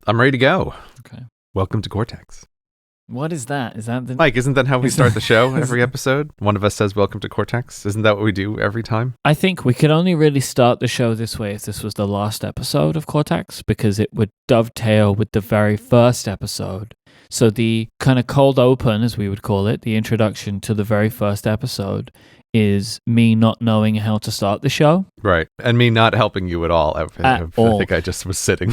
I'm ready to go. Okay. Welcome to Cortex. What is that? Is that the... Myke, isn't that how we start the show every episode? One of us says, welcome to Cortex. Isn't that what we do every time? I think we could only really start the show this way if this was the last episode of Cortex, because it would dovetail with the very first episode. So the kind of cold open, as we would call it, the introduction to the very first episode, is me not knowing how to start the show. Right. And me not helping you at all. I think I just was sitting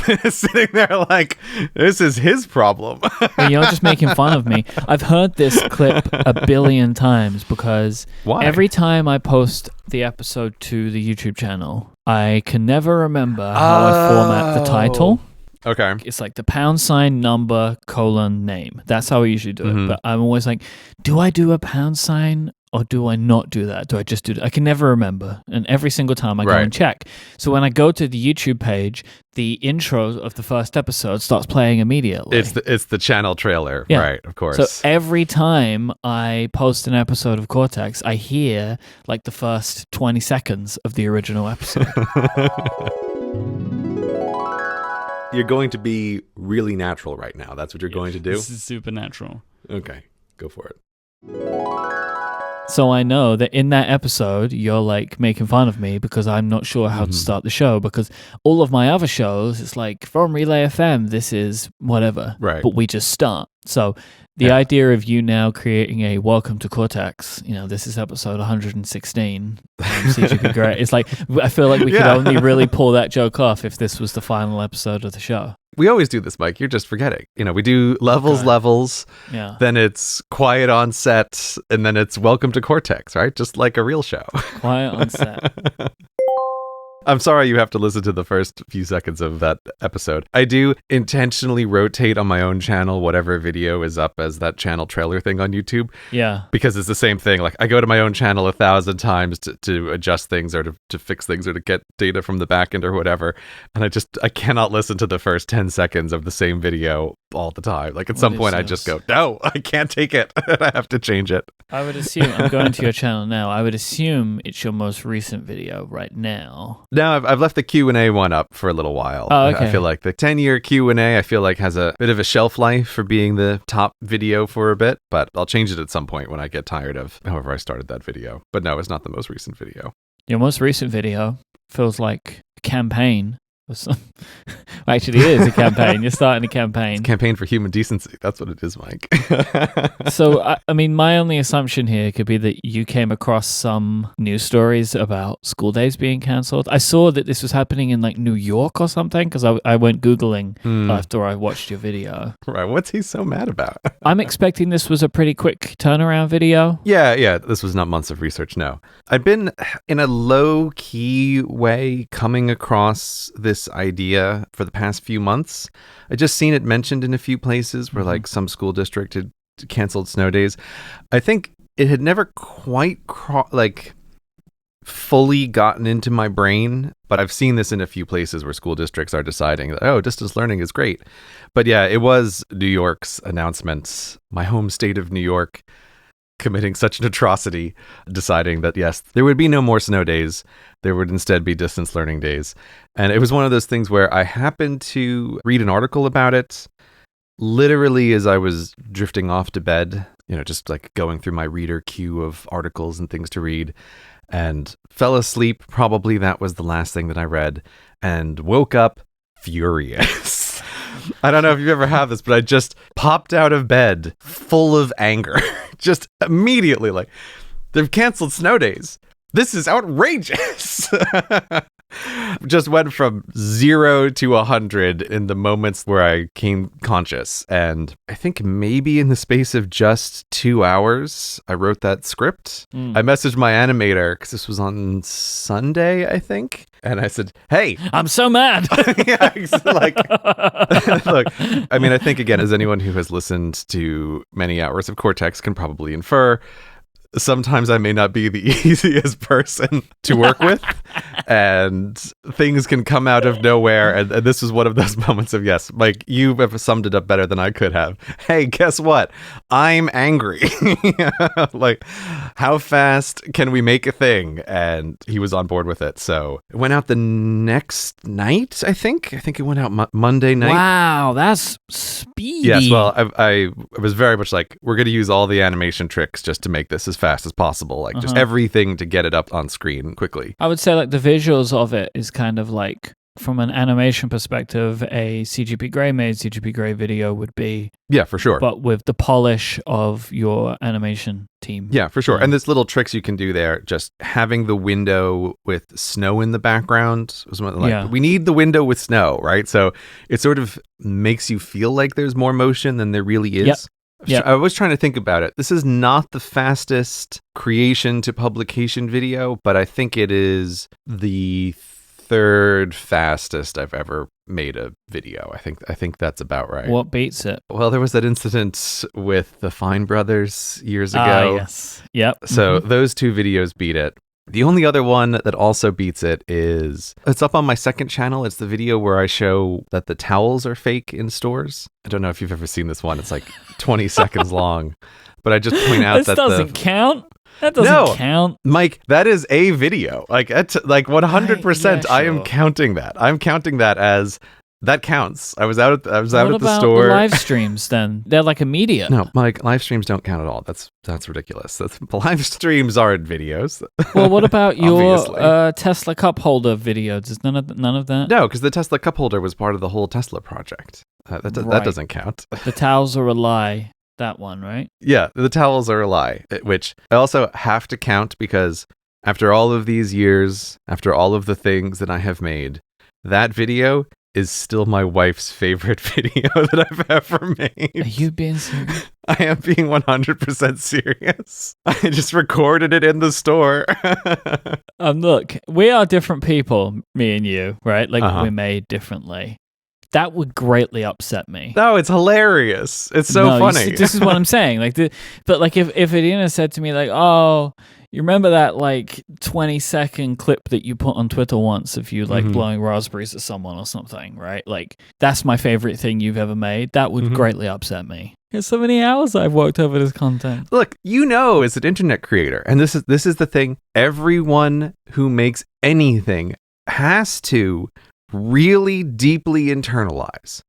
there like, this is his problem. Well, you're just making fun of me. I've heard this clip a billion times because every time I post the episode to the YouTube channel, I can never remember how I format the title. Okay. It's like the $name. That's how I usually do it. But I'm always like, do I do a $? Or do I not do that? Do I just do that? I can never remember. And every single time I go and check. So when I go to the YouTube page, the intro of the first episode starts playing immediately. It's the channel trailer. Yeah. Right, of course. So every time I post an episode of Cortex, I hear like the first 20 seconds of the original episode. You're going to be really natural right now. That's what you're going to do? This is supernatural. Okay, go for it. So I know that in that episode, you're like making fun of me because I'm not sure how to start the show, because all of my other shows, it's like from Relay FM, this is whatever, but we just start. So the idea of you now creating a welcome to Cortex, this is episode 116, CGP Great. It's like, I feel like we could only really pull that joke off if this was the final episode of the show. We always do this, Myke. You're just forgetting. We do levels, then it's quiet on set, and then it's welcome to Cortex, right? Just like a real show. Quiet on set. I'm sorry you have to listen to the first few seconds of that episode. I do intentionally rotate on my own channel whatever video is up as that channel trailer thing on YouTube. Yeah. Because it's the same thing. Like, I go to my own channel 1,000 times to adjust things or to fix things or to get data from the back end or whatever. And I cannot listen to the first 10 seconds of the same video all the time. Like, at some point I just go, no, I can't take it. I have to change it. I would assume, I'm going to your channel now, I would assume it's your most recent video right now. No, I've left the Q&A one up for a little while. Oh, okay. I feel like the 10-year Q&A, I feel like has a bit of a shelf life for being the top video for a bit, but I'll change it at some point when I get tired of however I started that video. But no, it's not the most recent video. Your most recent video feels like a campaign. Actually, it is a campaign. You're starting a campaign. It's a campaign for human decency. That's what it is, Myke. So, I mean, my only assumption here could be that you came across some news stories about school days being cancelled. I saw that this was happening in like New York or something because I went Googling after I watched your video. Right. What's he so mad about? I'm expecting this was a pretty quick turnaround video. Yeah. This was not months of research, no. I've been, in a low-key way, coming across this idea for the past few months. I just seen it mentioned in a few places where like some school district had canceled snow days. I think it had never quite fully gotten into my brain, but I've seen this in a few places where school districts are deciding that, distance learning is great. But yeah, it was New York's announcement, my home state of New York, committing such an atrocity, deciding that, yes, there would be no more snow days. There would instead be distance learning days. And it was one of those things where I happened to read an article about it literally as I was drifting off to bed, just like going through my reader queue of articles and things to read, and fell asleep. Probably that was the last thing that I read, and woke up furious. I don't know if you've ever had this, but I just popped out of bed full of anger. Just immediately, like, they've canceled snow days. This is outrageous. Just went from 0 to 100 in the moments where I came conscious. And I think maybe in the space of just 2 hours, I wrote that script. I messaged my animator, because this was on Sunday, I think. And I said, hey, I'm so mad. Yeah, like, look, I mean, I think, again, as anyone who has listened to many hours of Cortex can probably infer, sometimes I may not be the easiest person to work with. And things can come out of nowhere, and this was one of those moments of, yes, Mike, you have summed it up better than I could have. Hey, guess what? I'm angry. Like, how fast can we make a thing? And he was on board with it. So it went out the next night, I think. I think it went out Monday night. Wow, that's speedy. Yes, well, I was very much like, we're going to use all the animation tricks just to make this as fast as possible. Like, just everything to get it up on screen quickly. I would say, like, the visuals of it is kind of like, from an animation perspective, a CGP Grey made CGP Grey video would be. Yeah, for sure. But with the polish of your animation team. Yeah, for sure. And there's little tricks you can do there. Just having the window with snow in the background was we need the window with snow, right? So it sort of makes you feel like there's more motion than there really is. Yep. I was trying to think about it. This is not the fastest creation to publication video, but I think it is the third fastest I've ever made a video. I think that's about right. What beats it? Well, there was that incident with the Fine Brothers years ago. Yes. Yep. So those two videos beat it. The only other one that also beats it is, it's up on my second channel. It's the video where I show that the towels are fake in stores. I don't know if you've ever seen this one. It's like 20 seconds long. But I just point out that doesn't count. That doesn't count. Myke, that is a video. Like 100%, I am counting that. I'm counting that as that counts. I was out at the store. What about the live streams then? They're like immediate. No, Myke, live streams don't count at all. That's ridiculous. Live streams aren't videos. Well, what about your Tesla cup holder video? Does none of that? No, because the Tesla cup holder was part of the whole Tesla project. That doesn't count. The towels are a lie. That one, right? Yeah, the towels are a lie, which I also have to count because after all of these years, after all of the things that I have made, that video is still my wife's favorite video that I've ever made. Are you being serious? I am being 100% serious. I just recorded it in the store. Look, we are different people, me and you, right? Like, we're made differently. That would greatly upset me. No, it's hilarious. It's so funny. This is what I'm saying. But if Adina said to me, like, oh, you remember that like 20-second clip that you put on Twitter once of you like blowing raspberries at someone or something, right? Like, that's my favorite thing you've ever made. That would greatly upset me. There's so many hours I've worked over this content. Look, as an internet creator, and this is the thing, everyone who makes anything has to really deeply internalize.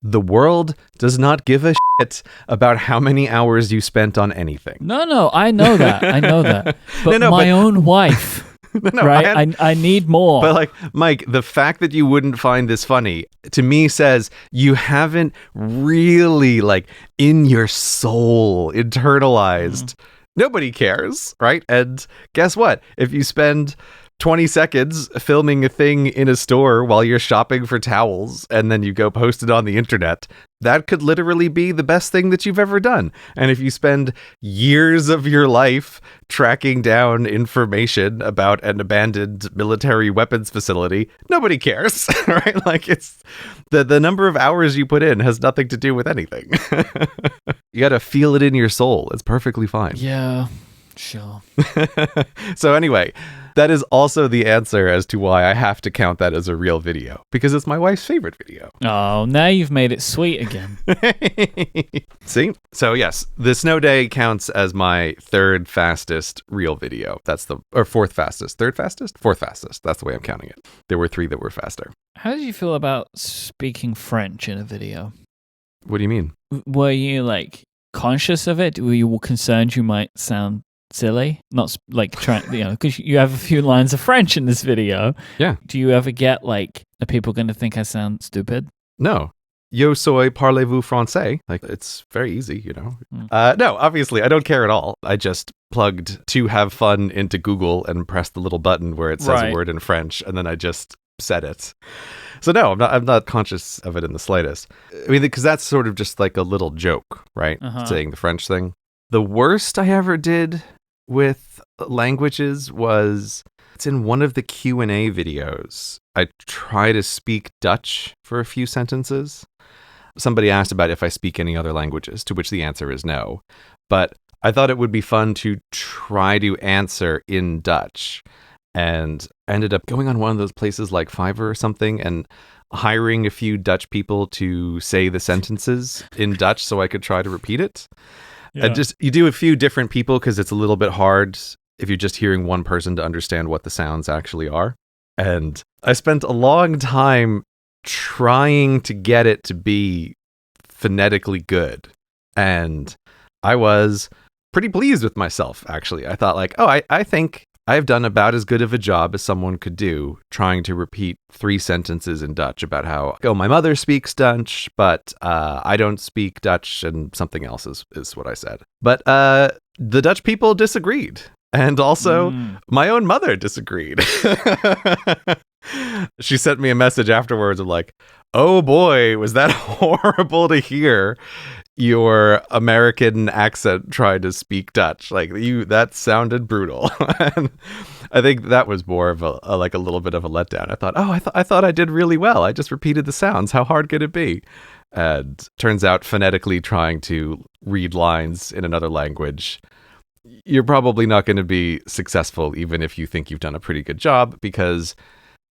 The world does not give a shit about how many hours you spent on anything. No, I know that. But my own wife, right? I need more. But like, Myke, the fact that you wouldn't find this funny, to me says you haven't really, like, in your soul, internalized. Nobody cares, right? And guess what? If you spend 20 seconds filming a thing in a store while you're shopping for towels and then you go post it on the internet, that could literally be the best thing that you've ever done. And if you spend years of your life tracking down information about an abandoned military weapons facility, nobody cares, right? Like, it's the number of hours you put in has nothing to do with anything. You got to feel it in your soul. It's perfectly fine. Yeah, sure. So anyway, that is also the answer as to why I have to count that as a real video, because it's my wife's favorite video. Oh, now you've made it sweet again. See? So yes, the snow day counts as my third fastest real video. Fourth fastest. Third fastest? Fourth fastest. That's the way I'm counting it. There were 3 that were faster. How did you feel about speaking French in a video? What do you mean? Were you like conscious of it? Were you concerned you might sound silly? Not like trying, because you have a few lines of French in this video. Yeah. Do you ever get like, are people going to think I sound stupid? No. Yo soy parlez-vous français? Like, it's very easy, No, obviously, I don't care at all. I just plugged "to have fun" into Google and pressed the little button where it says a word in French, and then I just said it. So no, I'm not conscious of it in the slightest. I mean, because that's sort of just like a little joke, right? Saying the French thing. The worst I ever did with languages was, it's in one of the Q&A videos. I try to speak Dutch for a few sentences. Somebody asked about if I speak any other languages, to which the answer is no. But I thought it would be fun to try to answer in Dutch. and I ended up going on one of those places like Fiverr or something and hiring a few Dutch people to say the sentences in Dutch so I could try to repeat it. Yeah. And just, you do a few different people because it's a little bit hard if you're just hearing one person to understand what the sounds actually are. And I spent a long time trying to get it to be phonetically good. And I was pretty pleased with myself, actually. I thought like, oh, I think I've done about as good of a job as someone could do trying to repeat 3 sentences in Dutch about how, oh, my mother speaks Dutch, but I don't speak Dutch, and something else is what I said. But the Dutch people disagreed. And also, my own mother disagreed. She sent me a message afterwards of like, oh boy, was that horrible to hear your American accent try to speak Dutch. Like, that sounded brutal. And I think that was more of a little bit of a letdown. I thought, I thought I did really well. I just repeated the sounds. How hard could it be? And turns out phonetically trying to read lines in another language, you're probably not going to be successful even if you think you've done a pretty good job, because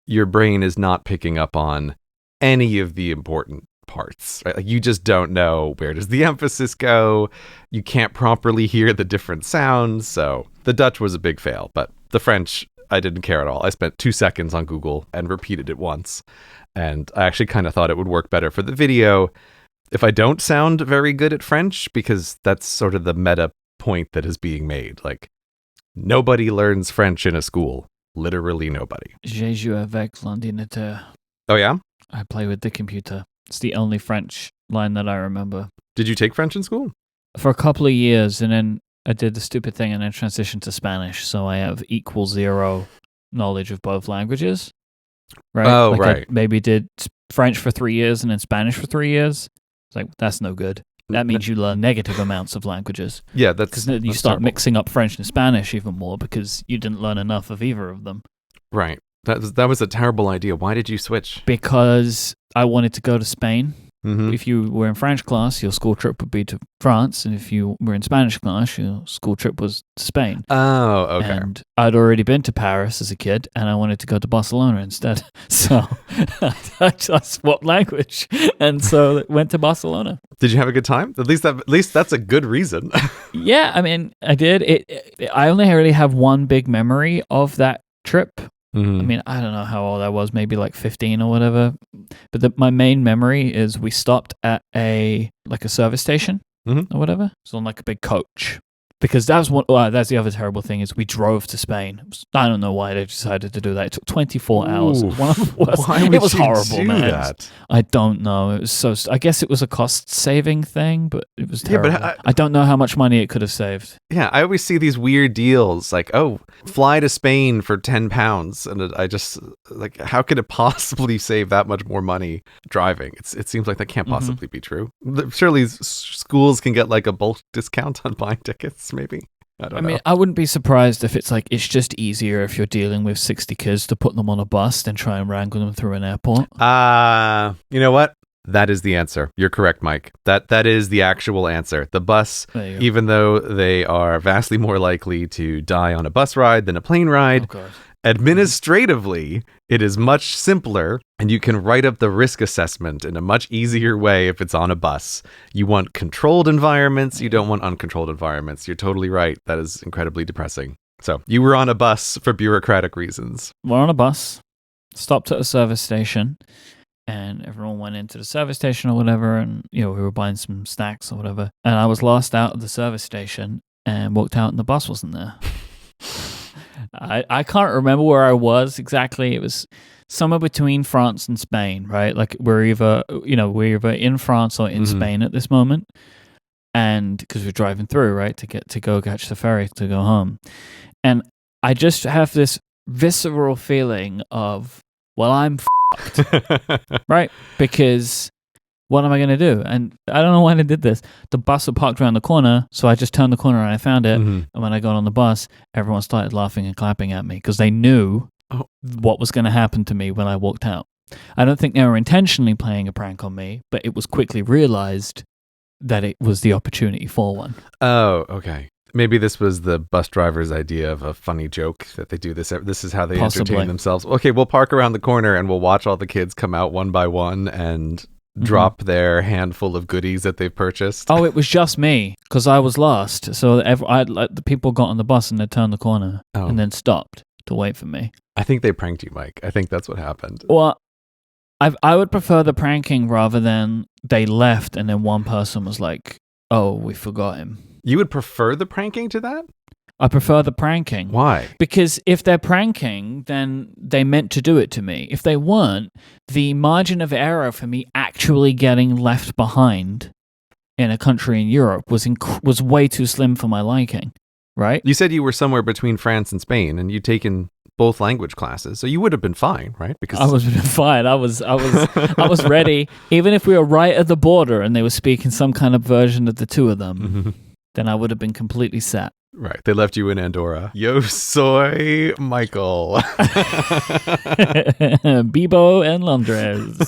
your brain is not picking up on any of the important parts, right? Like, you just don't know, where does the emphasis go? You can't properly hear the different sounds. So the Dutch was a big fail, but the French, I didn't care at all. I spent 2 seconds on Google and repeated it once. And I actually kind of thought it would work better for the video if I don't sound very good at French, because that's sort of the meta point that is being made. Like, nobody learns French in a school. Literally nobody. J'ai joué avec l'ordinateur. Oh, yeah? I play with the computer. It's the only French line that I remember. Did you take French in school? For a couple of years, and then I did the stupid thing and then transitioned to Spanish, so I have equal 0 knowledge of both languages. Right? Oh, like, right. I maybe did French for 3 years and then Spanish for 3 years. It's like, that's no good. That means you learn negative amounts of languages. Yeah, that's because you start mixing up French and Spanish even more because you didn't learn enough of either of them. Right. That was a terrible idea. Why did you switch? Because I wanted to go to Spain. Mm-hmm. If you were in French class, your school trip would be to France, and if you were in Spanish class, your school trip was to Spain. Oh, okay. And I'd already been to Paris as a kid, and I wanted to go to Barcelona instead. So I just swapped language, and so went to Barcelona. Did you have a good time? At least that's a good reason. Yeah, I mean, I did. I only really have one big memory of that trip. Mm-hmm. I mean, I don't know how old I was, maybe like 15 or whatever. But my main memory is we stopped at a service station or whatever. So on like a big coach. Because that's the other terrible thing is we drove to Spain. I don't know why they decided to do that. It took 24 hours. One of the worst. Why would it was you horrible, do man. that? I don't know. It was so. I guess it was a cost-saving thing, but it was terrible. Yeah, but I don't know how much money it could have saved. Yeah, I always see these weird deals like, oh, fly to Spain for £10, and I just like, how could it possibly save that much more money driving? It seems like that can't possibly be true. Surely schools can get like a bulk discount on buying tickets, maybe. I mean, I wouldn't be surprised if it's just easier if you're dealing with 60 kids to put them on a bus than try and wrangle them through an airport. You know what? That is the answer. You're correct, Myke. That is the actual answer. The bus, even though they are vastly more likely to die on a bus ride than a plane ride, administratively, it is much simpler, and you can write up the risk assessment in a much easier way if it's on a bus. You want controlled environments. You don't want uncontrolled environments. You're totally right. That is incredibly depressing. So you were on a bus for bureaucratic reasons. We're on a bus, stopped at a service station, and everyone went into the service station or whatever, and we were buying some snacks or whatever. And I was last out of the service station and walked out, and the bus wasn't there. I can't remember where I was exactly. It was somewhere between France and Spain, right? Like we're either in France or in Spain at this moment, and because we're driving through, right, to go catch the ferry to go home, and I just have this visceral feeling of, well, I'm fucked, right? Because what am I going to do? And I don't know why I did this. The bus had parked around the corner, so I just turned the corner and I found it. And when I got on the bus, everyone started laughing and clapping at me because they knew what was going to happen to me when I walked out. I don't think they were intentionally playing a prank on me, but it was quickly realized that it was the opportunity for one. Oh, okay. Maybe this was the bus driver's idea of a funny joke that they do this. This is how they entertain themselves. Okay, we'll park around the corner and we'll watch all the kids come out one by one and drop their handful of goodies that they've purchased. Oh, it was just me because I was last. So the people got on the bus and they turned the corner and then stopped to wait for me. I think they pranked you, Myke. I think that's what happened. Well, I would prefer the pranking rather than they left and then one person was like, oh, we forgot him. You would prefer the pranking to that? I prefer the pranking. Why? Because if they're pranking, then they meant to do it to me. If they weren't, the margin of error for me actually getting left behind in a country in Europe was way too slim for my liking, right? You said you were somewhere between France and Spain, and you'd taken both language classes, so you would have been fine, right? Because I was fine. I was ready. Even if we were right at the border and they were speaking some kind of version of the two of them, then I would have been completely set. Right. They left you in Andorra. Yo soy Michael. Bibo and Londres.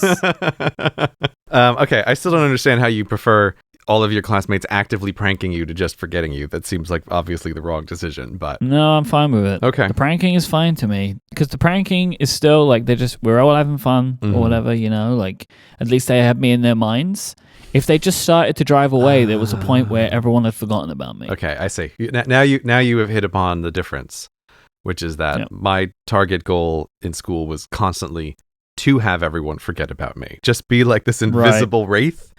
Okay. I still don't understand how you prefer all of your classmates actively pranking you to just forgetting you. That seems like obviously the wrong decision, but... No, I'm fine with it. Okay. The pranking is fine to me because the pranking is still like we're all having fun or whatever, like at least they have me in their minds. If they just started to drive away, there was a point where everyone had forgotten about me. Okay, I see. Now you have hit upon the difference, which is that my target goal in school was constantly to have everyone forget about me. Just be like this invisible wraith.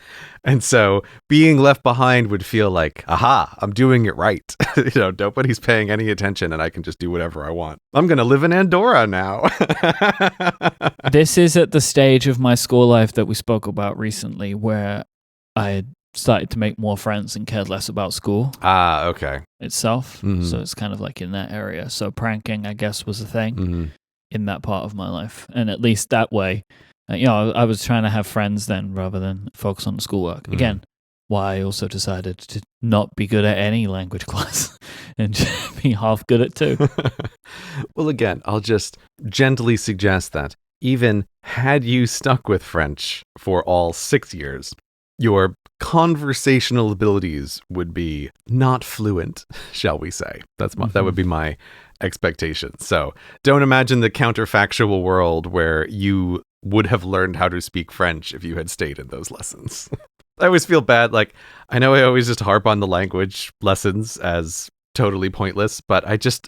And so being left behind would feel like, aha, I'm doing it right. Nobody's paying any attention and I can just do whatever I want. I'm going to live in Andorra now. This is at the stage of my school life that we spoke about recently where I had started to make more friends and cared less about school. Okay. Itself. So it's kind of like in that area. So pranking, I guess, was a thing in that part of my life. And at least that way, I was trying to have friends then rather than focus on the schoolwork. Again, why I also decided to not be good at any language class and just be half good at two. Well, again, I'll just gently suggest that even had you stuck with French for all 6 years, your conversational abilities would be not fluent, shall we say. That would be my expectation. So don't imagine the counterfactual world where you would have learned how to speak French if you had stayed in those lessons. I always feel bad. Like, I know I always just harp on the language lessons as totally pointless, but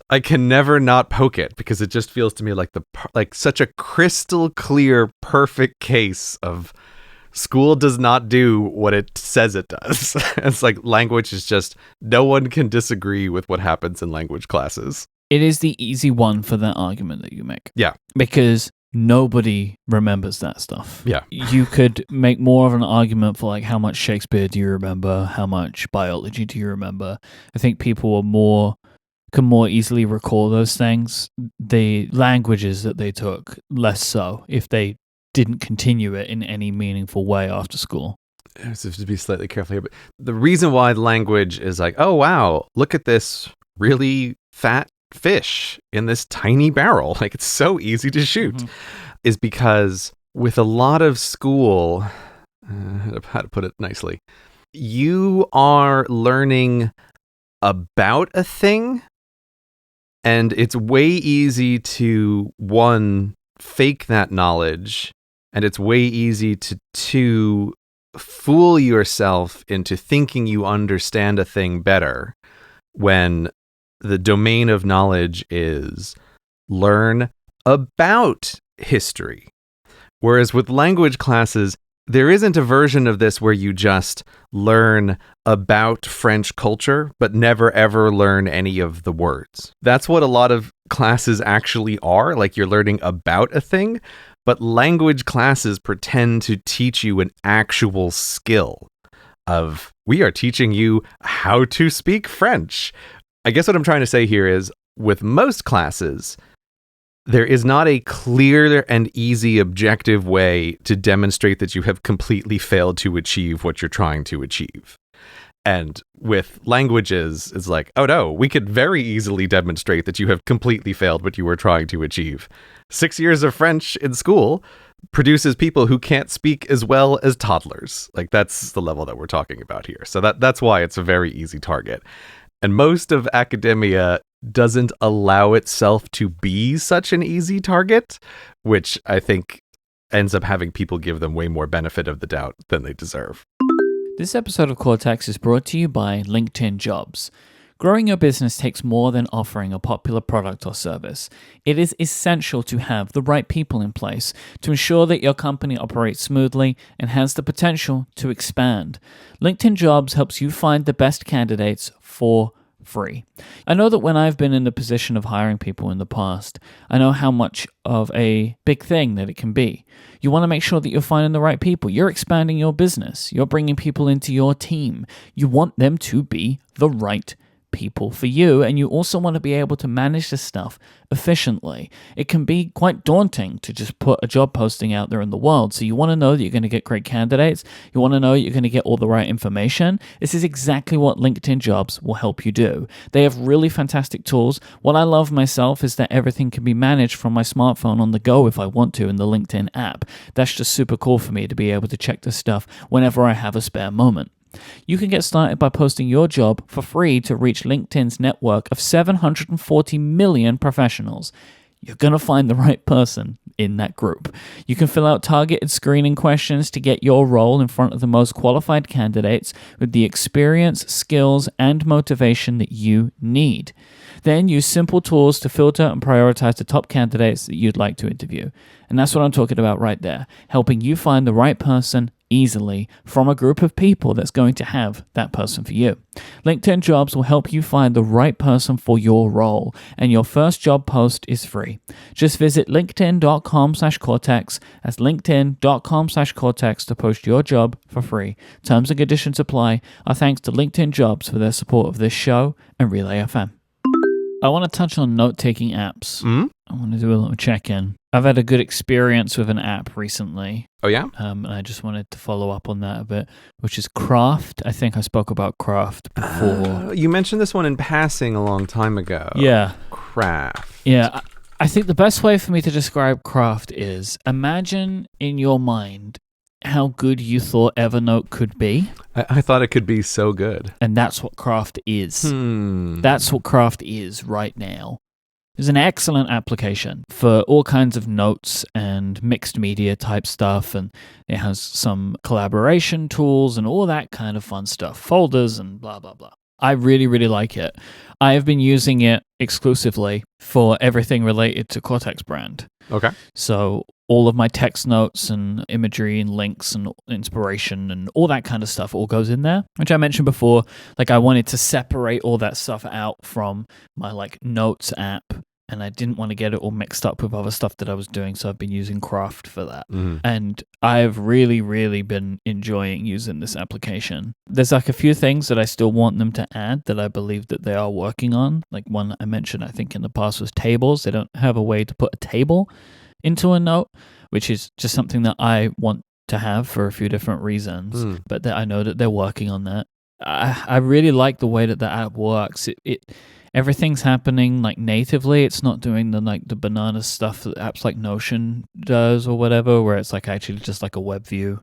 I can never not poke it because it just feels to me like such a crystal clear, perfect case of school does not do what it says it does. It's like language is just, no one can disagree with what happens in language classes. It is the easy one for that argument that you make. Yeah. Because nobody remembers that stuff. Yeah. You could make more of an argument for like how much Shakespeare do you remember? How much biology do you remember? I think people can more easily recall those things. The languages that they took, less so if they didn't continue it in any meaningful way after school. I have to be slightly careful here, but the reason why language is like, oh wow, look at this really fat fish in this tiny barrel, like it's so easy to shoot, is because with a lot of school, how to put it nicely, you are learning about a thing, and it's way easy to, one, fake that knowledge, and it's way easy to fool yourself into thinking you understand a thing better when the domain of knowledge is learn about history. Whereas with language classes, there isn't a version of this where you just learn about French culture, but never ever learn any of the words. That's what a lot of classes actually are, like you're learning about a thing, but language classes pretend to teach you an actual skill of, we are teaching you how to speak French. I guess what I'm trying to say here is, with most classes, there is not a clear and easy objective way to demonstrate that you have completely failed to achieve what you're trying to achieve. And with languages, it's like, oh no, we could very easily demonstrate that you have completely failed what you were trying to achieve. 6 years of French in school produces people who can't speak as well as toddlers. Like, that's the level that we're talking about here. So that's why it's a very easy target. And most of academia doesn't allow itself to be such an easy target, which I think ends up having people give them way more benefit of the doubt than they deserve. This episode of Cortex is brought to you by LinkedIn Jobs. Growing your business takes more than offering a popular product or service. It is essential to have the right people in place to ensure that your company operates smoothly and has the potential to expand. LinkedIn Jobs helps you find the best candidates for free. I know that when I've been in the position of hiring people in the past, I know how much of a big thing that it can be. You want to make sure that you're finding the right people. You're expanding your business. You're bringing people into your team. You want them to be the right people for you, and you also want to be able to manage this stuff efficiently. It can be quite daunting to just put a job posting out there in the world, so you want to know that you're going to get great candidates. You want to know you're going to get all the right information. This is exactly what LinkedIn Jobs will help you do. They have really fantastic tools. What I love myself is that everything can be managed from my smartphone on the go if I want to in the LinkedIn app. That's just super cool for me to be able to check this stuff whenever I have a spare moment. You can get started by posting your job for free to reach LinkedIn's network of 740 million professionals. You're going to find the right person in that group. You can fill out targeted screening questions to get your role in front of the most qualified candidates with the experience, skills, and motivation that you need. Then use simple tools to filter and prioritize the top candidates that you'd like to interview. And that's what I'm talking about right there, helping you find the right person easily from a group of people that's going to have that person for you. LinkedIn Jobs will help you find the right person for your role, and your first job post is free. Just visit linkedin.com/cortex. That's linkedin.com/cortex to post your job for free. Terms and conditions apply. Our thanks to LinkedIn Jobs for their support of this show and Relay FM. I want to touch on note-taking apps. I want to do a little check-in. I've had a good experience with an app recently. Oh, yeah? And I just wanted to follow up on that a bit, which is Craft. I think I spoke about Craft before. You mentioned this one in passing a long time ago. Yeah. Craft. Yeah. I think the best way for me to describe Craft is imagine in your mind how good you thought Evernote could be. I thought it could be so good. And that's what Craft is. That's what Craft is right now. It's an excellent application for all kinds of notes and mixed media type stuff, and it has some collaboration tools and all that kind of fun stuff, folders and blah, blah, blah. I really, really like it. I have been using it exclusively for everything related to Cortex brand. Okay. So all of my text notes and imagery and links and inspiration and all that kind of stuff all goes in there, which I mentioned before. Like I wanted to separate all that stuff out from my like notes app, and I didn't want to get it all mixed up with other stuff that I was doing, so I've been using Craft for that. And I've really, really been enjoying using this application. There's like a few things that I still want them to add that I believe that they are working on. Like one I mentioned, I think in the past, was tables. They don't have a way to put a table into a note, which is just something that I want to have for a few different reasons, but that I know that they're working on that. I really like the way that the app works. Everything's happening like natively. It's not doing the banana stuff that apps like Notion does or whatever, where it's like actually just like a web view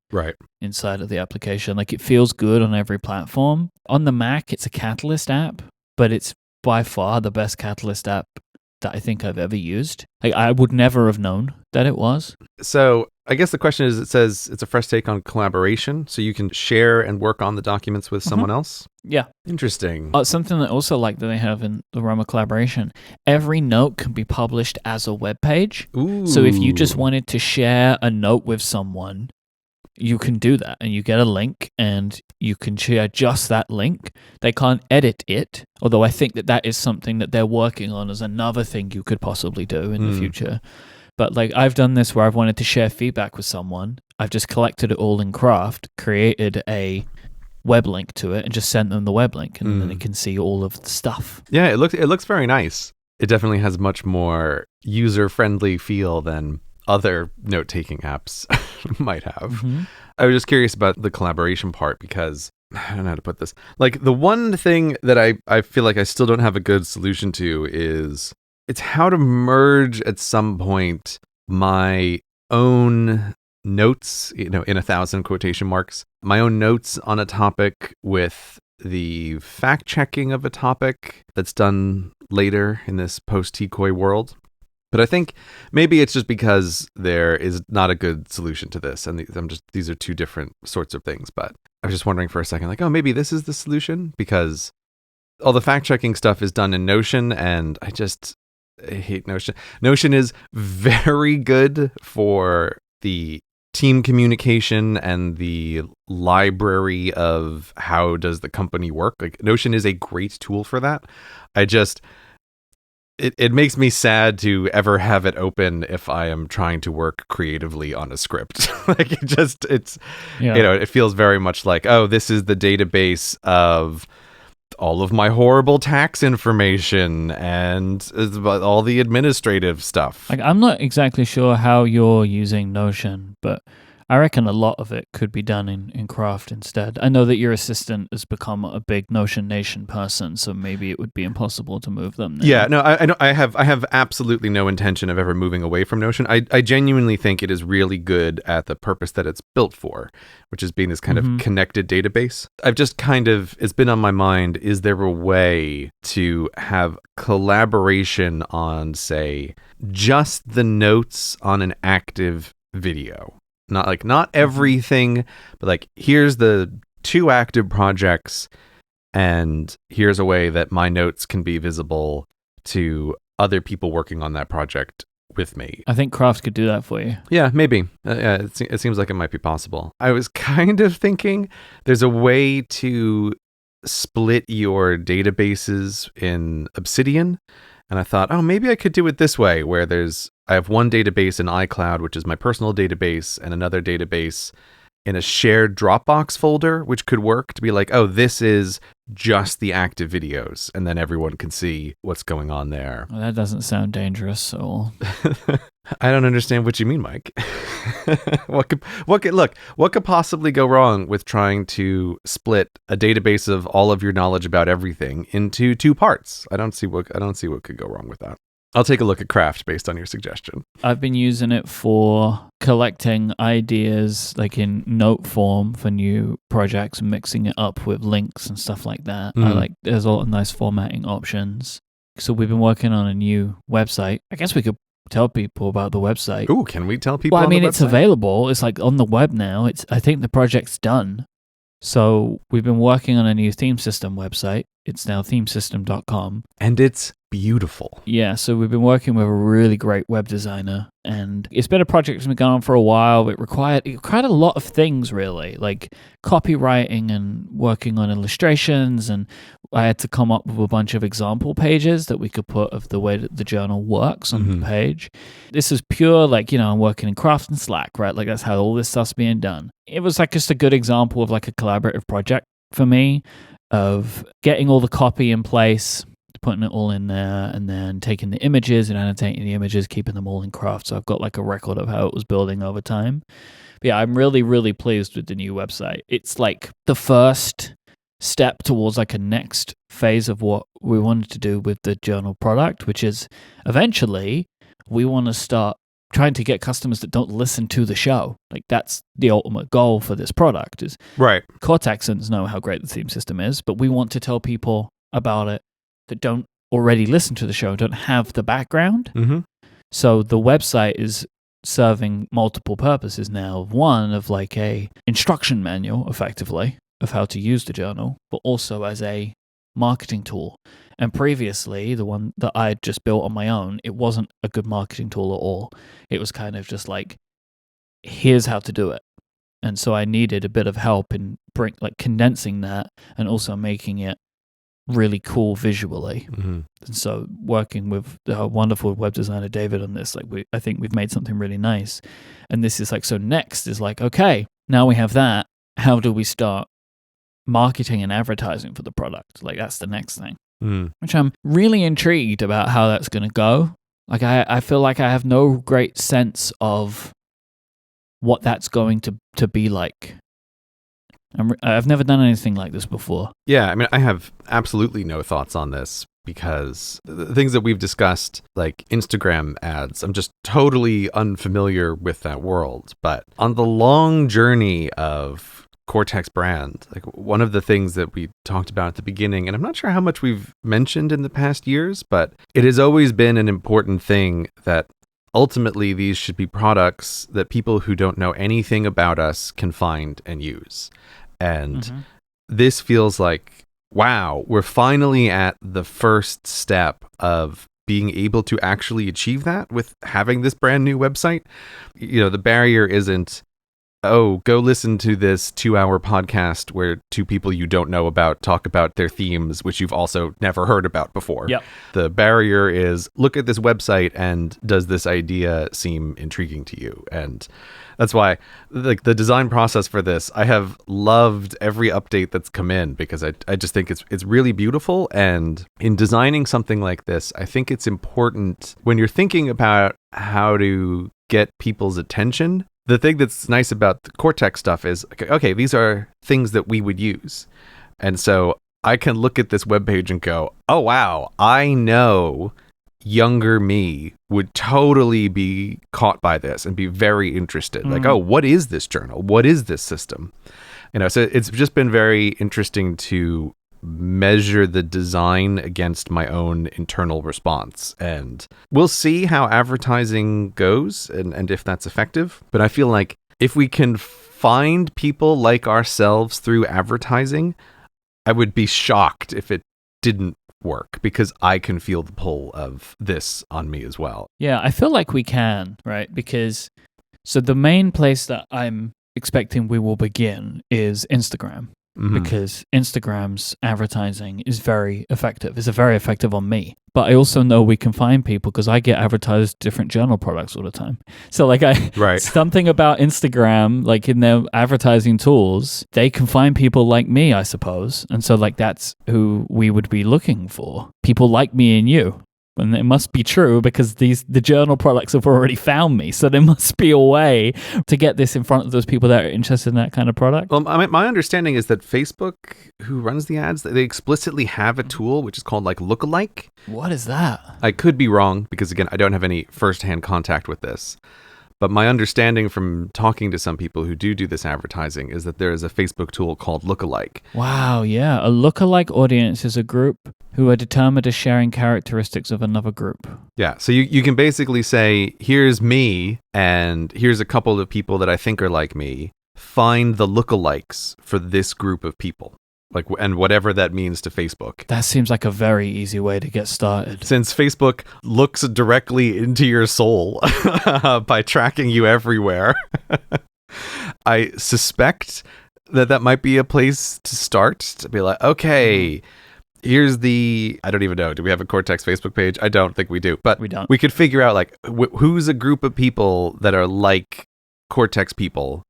inside of the application. Like it feels good on every platform. On the Mac, it's a Catalyst app, but it's by far the best Catalyst app that I think I've ever used. Like I would never have known that it was. So I guess the question is, it says it's a fresh take on collaboration, so you can share and work on the documents with someone else? Yeah. Interesting. Something that I also like that they have in the realm of collaboration, every note can be published as a web page. Ooh. So if you just wanted to share a note with someone, you can do that, and you get a link and you can share just that link. They can't edit it, although I think that is something that they're working on as another thing you could possibly do in the future. But like I've done this where I've wanted to share feedback with someone. I've just collected it all in Craft, created a web link to it, and just sent them the web link, and then they can see all of the stuff. Yeah, it looks very nice. It definitely has much more user-friendly feel than other note-taking apps might have. I was just curious about the collaboration part because I don't know how to put this. Like the one thing that I feel like I still don't have a good solution to is it's how to merge at some point my own notes, in 1,000 quotation marks, my own notes on a topic with the fact checking of a topic that's done later in this post-Tcoi world. But I think maybe it's just because there is not a good solution to this, and these are two different sorts of things. But I was just wondering for a second, like, oh, maybe this is the solution, because all the fact-checking stuff is done in Notion, and I hate Notion. Notion is very good for the team communication and the library of how does the company work. Like, Notion is a great tool for that. It makes me sad to ever have it open if I am trying to work creatively on a script. Like, it feels very much like, oh, this is the database of all of my horrible tax information and all the administrative stuff. Like, I'm not exactly sure how you're using Notion, but I reckon a lot of it could be done in Craft instead. I know that your assistant has become a big Notion Nation person, so maybe it would be impossible to move them now. Yeah, no, I have absolutely no intention of ever moving away from Notion. I genuinely think it is really good at the purpose that it's built for, which is being this kind of connected database. I've just it's been on my mind, is there a way to have collaboration on, say, just the notes on an active video? Not everything, but like, here's the 2 active projects, and here's a way that my notes can be visible to other people working on that project with me. I think Craft could do that for you. Yeah, maybe. It seems like it might be possible. I was kind of thinking there's a way to split your databases in Obsidian, and I thought, oh, maybe I could do it this way, where I have one database in iCloud, which is my personal database, and another database in a shared Dropbox folder, which could work to be like, oh, this is just the active videos, and then everyone can see what's going on there. Well, that doesn't sound dangerous at all. I don't understand what you mean, Myke. What could possibly go wrong with trying to split a database of all of your knowledge about everything into 2 parts? I don't see what could go wrong with that. I'll take a look at Craft based on your suggestion. I've been using it for collecting ideas, like in note form for new projects, mixing it up with links and stuff like that. There's a lot of nice formatting options. So we've been working on a new website. I guess we could tell people about the website. Ooh, can we tell people? Well, I mean, it's website? Available. It's like on the web now. I think the project's done. So we've been working on a new theme system website. It's now themesystem.com. And it's beautiful. Yeah, so we've been working with a really great web designer, and it's been a project that's been going on for a while. It required a lot of things, really, like copywriting and working on illustrations, and I had to come up with a bunch of example pages that we could put of the way that the journal works on the page. This is pure, I'm working in Craft and Slack, right? Like, that's how all this stuff's being done. It was like just a good example of like a collaborative project for me, of getting all the copy in place, putting it all in there, and then taking the images and annotating the images, keeping them all in Craft. So I've got like a record of how it was building over time. But yeah, I'm really, really pleased with the new website. It's like the first step towards like a next phase of what we wanted to do with the journal product, which is eventually we want to start trying to get customers that don't listen to the show. Like, that's the ultimate goal for this product, is right. Cortexans know how great the theme system is, but we want to tell people about it that don't already listen to the show, don't have the background. So the website is serving multiple purposes now. One of like a instruction manual, effectively, of how to use the journal, but also as a marketing tool. And previously, the one that I had just built on my own, it wasn't a good marketing tool at all. It was kind of just like, here's how to do it. And so I needed a bit of help in condensing that and also making it really cool visually. And so working with the wonderful web designer David on this, I think we've made something really nice. And this is so next is okay, now we have that. How do we start marketing and advertising for the product? That's the next thing. Which I'm really intrigued about how that's going to go. I feel like I have no great sense of what that's going to be like. I've never done anything like this before. Yeah, I mean, I have absolutely no thoughts on this, because the things that we've discussed, like Instagram ads, I'm just totally unfamiliar with that world. But on the long journey of Cortex brand, like one of the things that we talked about at the beginning, and I'm not sure how much we've mentioned in the past years, but it has always been an important thing that ultimately these should be products that people who don't know anything about us can find and use. And this feels like, wow, we're finally at the first step of being able to actually achieve that with having this brand new website. You know, the barrier isn't, oh, go listen to this 2-hour podcast where two people you don't know about talk about their themes, which you've also never heard about before. Yep. The barrier is, look at this website and does this idea seem intriguing to you? And that's why the design process for this, I have loved every update that's come in, because I just think it's really beautiful. And in designing something like this, I think it's important when you're thinking about how to get people's attention. The thing that's nice about the Cortex stuff is, okay, these are things that we would use. And so I can look at this webpage and go, oh, wow, I know younger me would totally be caught by this and be very interested. Like, oh, what is this journal? What is this system? You know, so it's just been very interesting to measure the design against my own internal response. And we'll see how advertising goes and if that's effective. But I feel like if we can find people like ourselves through advertising, I would be shocked if it didn't work, because I can feel the pull of this on me as well. Yeah, I feel like we can, right? Because so the main place that I'm expecting we will begin is Instagram. Because Instagram's advertising is very effective. It's very effective on me. But I also know we can find people, because I get advertised different journal products all the time. So like something about Instagram, like in their advertising tools, they can find people like me, I suppose. And so like that's who we would be looking for. People like me and you. And it must be true, because the journal products have already found me. So there must be a way to get this in front of those people that are interested in that kind of product. Well, I mean, my understanding is that Facebook, who runs the ads, they explicitly have a tool which is called like lookalike. What is that? I could be wrong, because again, I don't have any firsthand contact with this. But my understanding from talking to some people who do this advertising is that there is a Facebook tool called lookalike. Wow, yeah. A lookalike audience is a group who are determined as sharing characteristics of another group. Yeah, so you can basically say, here's me, and here's a couple of people that I think are like me. Find the lookalikes for this group of people. Like, and whatever that means to Facebook. That seems like a very easy way to get started. Since Facebook looks directly into your soul by tracking you everywhere, I suspect that might be a place to start, to be like, okay, here's I don't even know. Do we have a Cortex Facebook page? I don't think we do. But we don't. We could figure out like who's a group of people that are like Cortex people,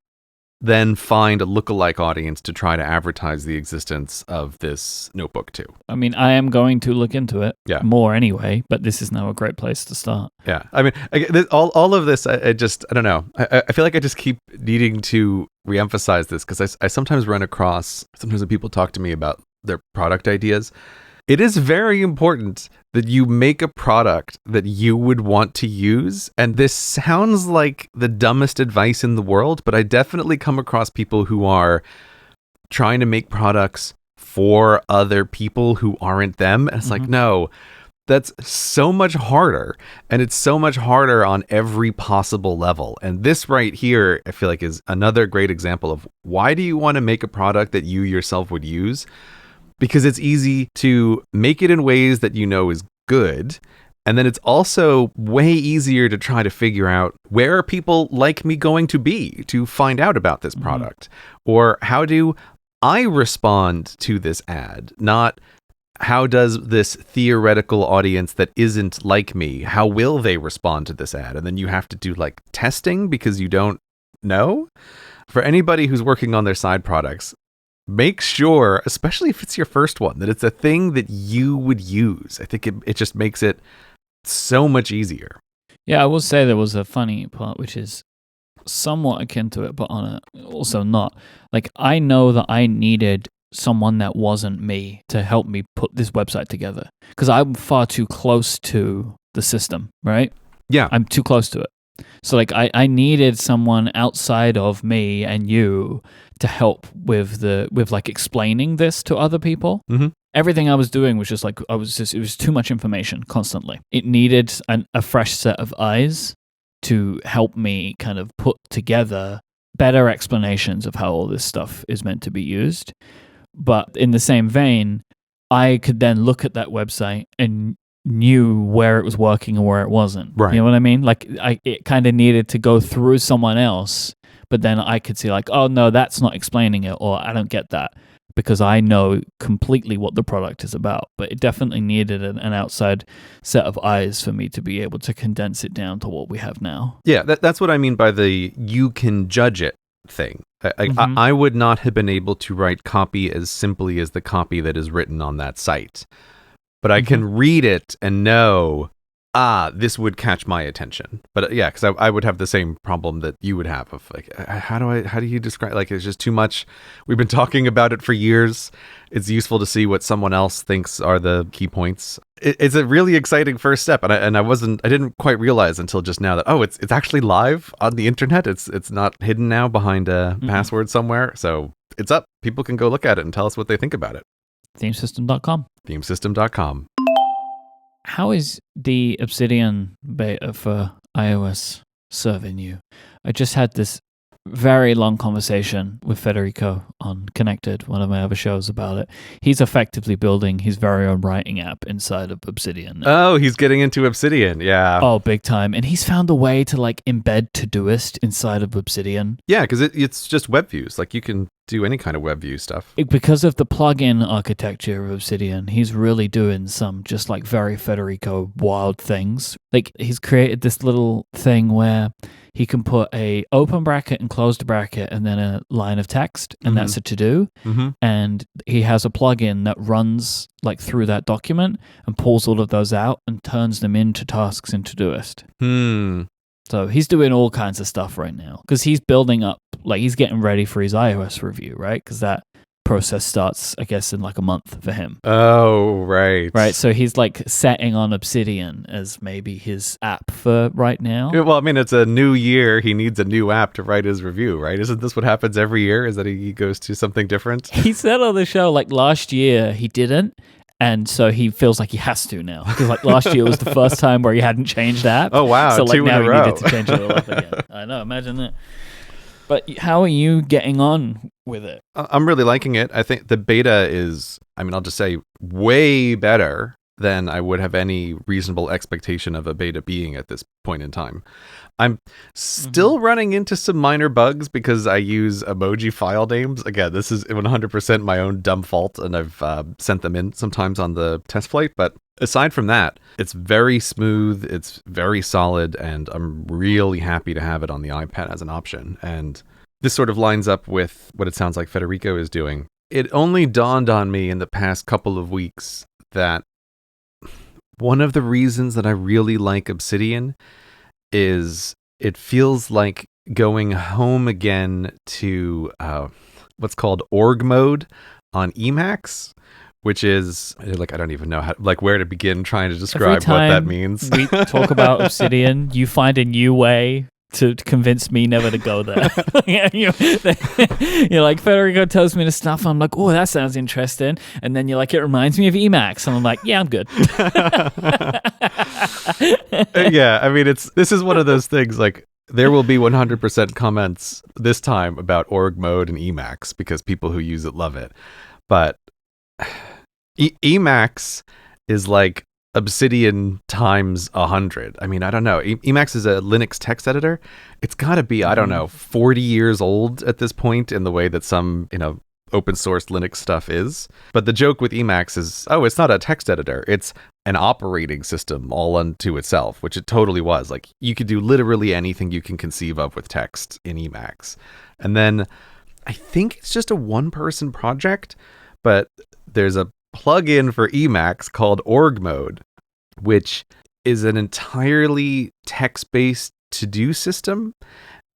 then find a lookalike audience to try to advertise the existence of this notebook too. I mean, I am going to look into it more anyway, but this is now a great place to start. Yeah. I mean, all of this, I don't know. I feel like I just keep needing to reemphasize this, because I sometimes run across, sometimes when people talk to me about their product ideas, it is very important that you make a product that you would want to use. And this sounds like the dumbest advice in the world, but I definitely come across people who are trying to make products for other people who aren't them. And it's like, no, that's so much harder. And it's so much harder on every possible level. And this right here, I feel like, is another great example of why do you want to make a product that you yourself would use? Because it's easy to make it in ways that you know is good. And then it's also way easier to try to figure out, where are people like me going to be to find out about this product? Or how do I respond to this ad? Not how does this theoretical audience that isn't like me, how will they respond to this ad? And then you have to do like testing because you don't know. For anybody who's working on their side products, make sure, especially if it's your first one, that it's a thing that you would use. I think it just makes it so much easier. Yeah, I will say there was a funny part, which is somewhat akin to it, but also not. Like, I know that I needed someone that wasn't me to help me put this website together, because I'm far too close to the system, right? Yeah. I'm too close to it. So like I needed someone outside of me and you to help with like explaining this to other people. Mm-hmm. Everything I was doing was just like, it was too much information constantly. It needed a fresh set of eyes to help me kind of put together better explanations of how all this stuff is meant to be used. But in the same vein, I could then look at that website and knew where it was working and where it wasn't. Right. You know what I mean? Like it kind of needed to go through someone else, but then I could see like, oh no, that's not explaining it, or I don't get that, because I know completely what the product is about. But it definitely needed an outside set of eyes for me to be able to condense it down to what we have now. Yeah, that's what I mean by the you can judge it thing. I would not have been able to write copy as simply as the copy that is written on that site. But I can read it and know, this would catch my attention. But yeah, because I would have the same problem that you would have of like, how do you describe, like, it's just too much. We've been talking about it for years. It's useful to see what someone else thinks are the key points. It's a really exciting first step. And I didn't quite realize until just now that, it's actually live on the internet. It's not hidden now behind a password somewhere. So it's up. People can go look at it and tell us what they think about it. Themesystem.com. Themesystem.com. How is the Obsidian beta for iOS serving you? I just had this very long conversation with Federico on Connected, one of my other shows, about it. He's effectively building his very own writing app inside of Obsidian. Oh, he's getting into Obsidian, yeah. Oh, big time. And he's found a way to like embed Todoist inside of Obsidian. Yeah, because it's just web views. Like you can do any kind of web view stuff. Because of the plugin architecture of Obsidian, he's really doing some just like very Federico wild things. Like he's created this little thing where he can put a open bracket and closed bracket and then a line of text, and that's a to-do. And he has a plugin that runs like through that document and pulls all of those out and turns them into tasks in Todoist. So he's doing all kinds of stuff right now because he's building up, like he's getting ready for his iOS review, right? Because that process starts, I guess, in like a month for him. Oh, right. Right. So he's like setting on Obsidian as maybe his app for right now. Well, I mean, it's a new year. He needs a new app to write his review, right? Isn't this what happens every year? Is that he goes to something different? He said on the show, like last year he didn't. And so he feels like he has to now. Because like last year was the first time where he hadn't changed app. Oh, wow. So like Two now in a he row. needed to change it all up again. I know, imagine that. But how are you getting on with it? I'm really liking it. I think the beta is, I'll just say, way better than I would have any reasonable expectation of a beta being at this point in time. I'm still running into some minor bugs because I use emoji file names. Again, this is 100% my own dumb fault, and I've sent them in sometimes on the test flight. But aside from that, it's very smooth, it's very solid, and I'm really happy to have it on the iPad as an option. And this sort of lines up with what it sounds like Federico is doing. It only dawned on me in the past couple of weeks that one of the reasons that I really like Obsidian is it feels like going home again to what's called org mode on Emacs, which is like, I don't even know how, like, where to begin trying to describe what that means. We talk about Obsidian, you find a new way to convince me never to go there. You're like, Federico tells me the stuff, and I'm like, oh, that sounds interesting. And then you're like, it reminds me of Emacs. And I'm like, yeah, I'm good. Yeah, I mean, this is one of those things, like, there will be 100% comments this time about org mode and Emacs because people who use it love it. But Emacs is like Obsidian times 100. I mean, I don't know. Emacs is a Linux text editor. It's got to be, I don't know, 40 years old at this point in the way that some, open source Linux stuff is. But the joke with Emacs is, it's not a text editor. It's an operating system all unto itself, which it totally was. Like, you could do literally anything you can conceive of with text in Emacs. And then I think it's just a one-person project, but there's a plugin for Emacs called org mode, which is an entirely text-based to-do system.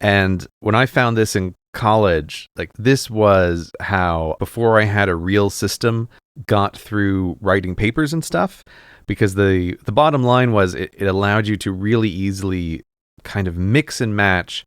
And when I found this in college, like, this was how, before I had a real system, got through writing papers and stuff, because the bottom line was it allowed you to really easily kind of mix and match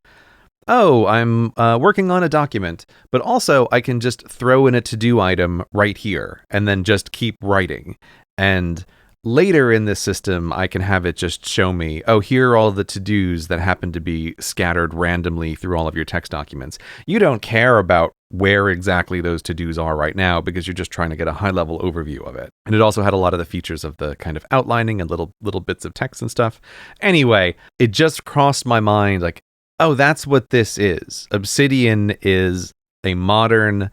oh, I'm working on a document, but also I can just throw in a to-do item right here and then just keep writing. And later in this system, I can have it just show me, oh, here are all the to-dos that happen to be scattered randomly through all of your text documents. You don't care about where exactly those to-dos are right now because you're just trying to get a high-level overview of it. And it also had a lot of the features of the kind of outlining and little bits of text and stuff. Anyway, it just crossed my mind like, oh, that's what this is. Obsidian is a modern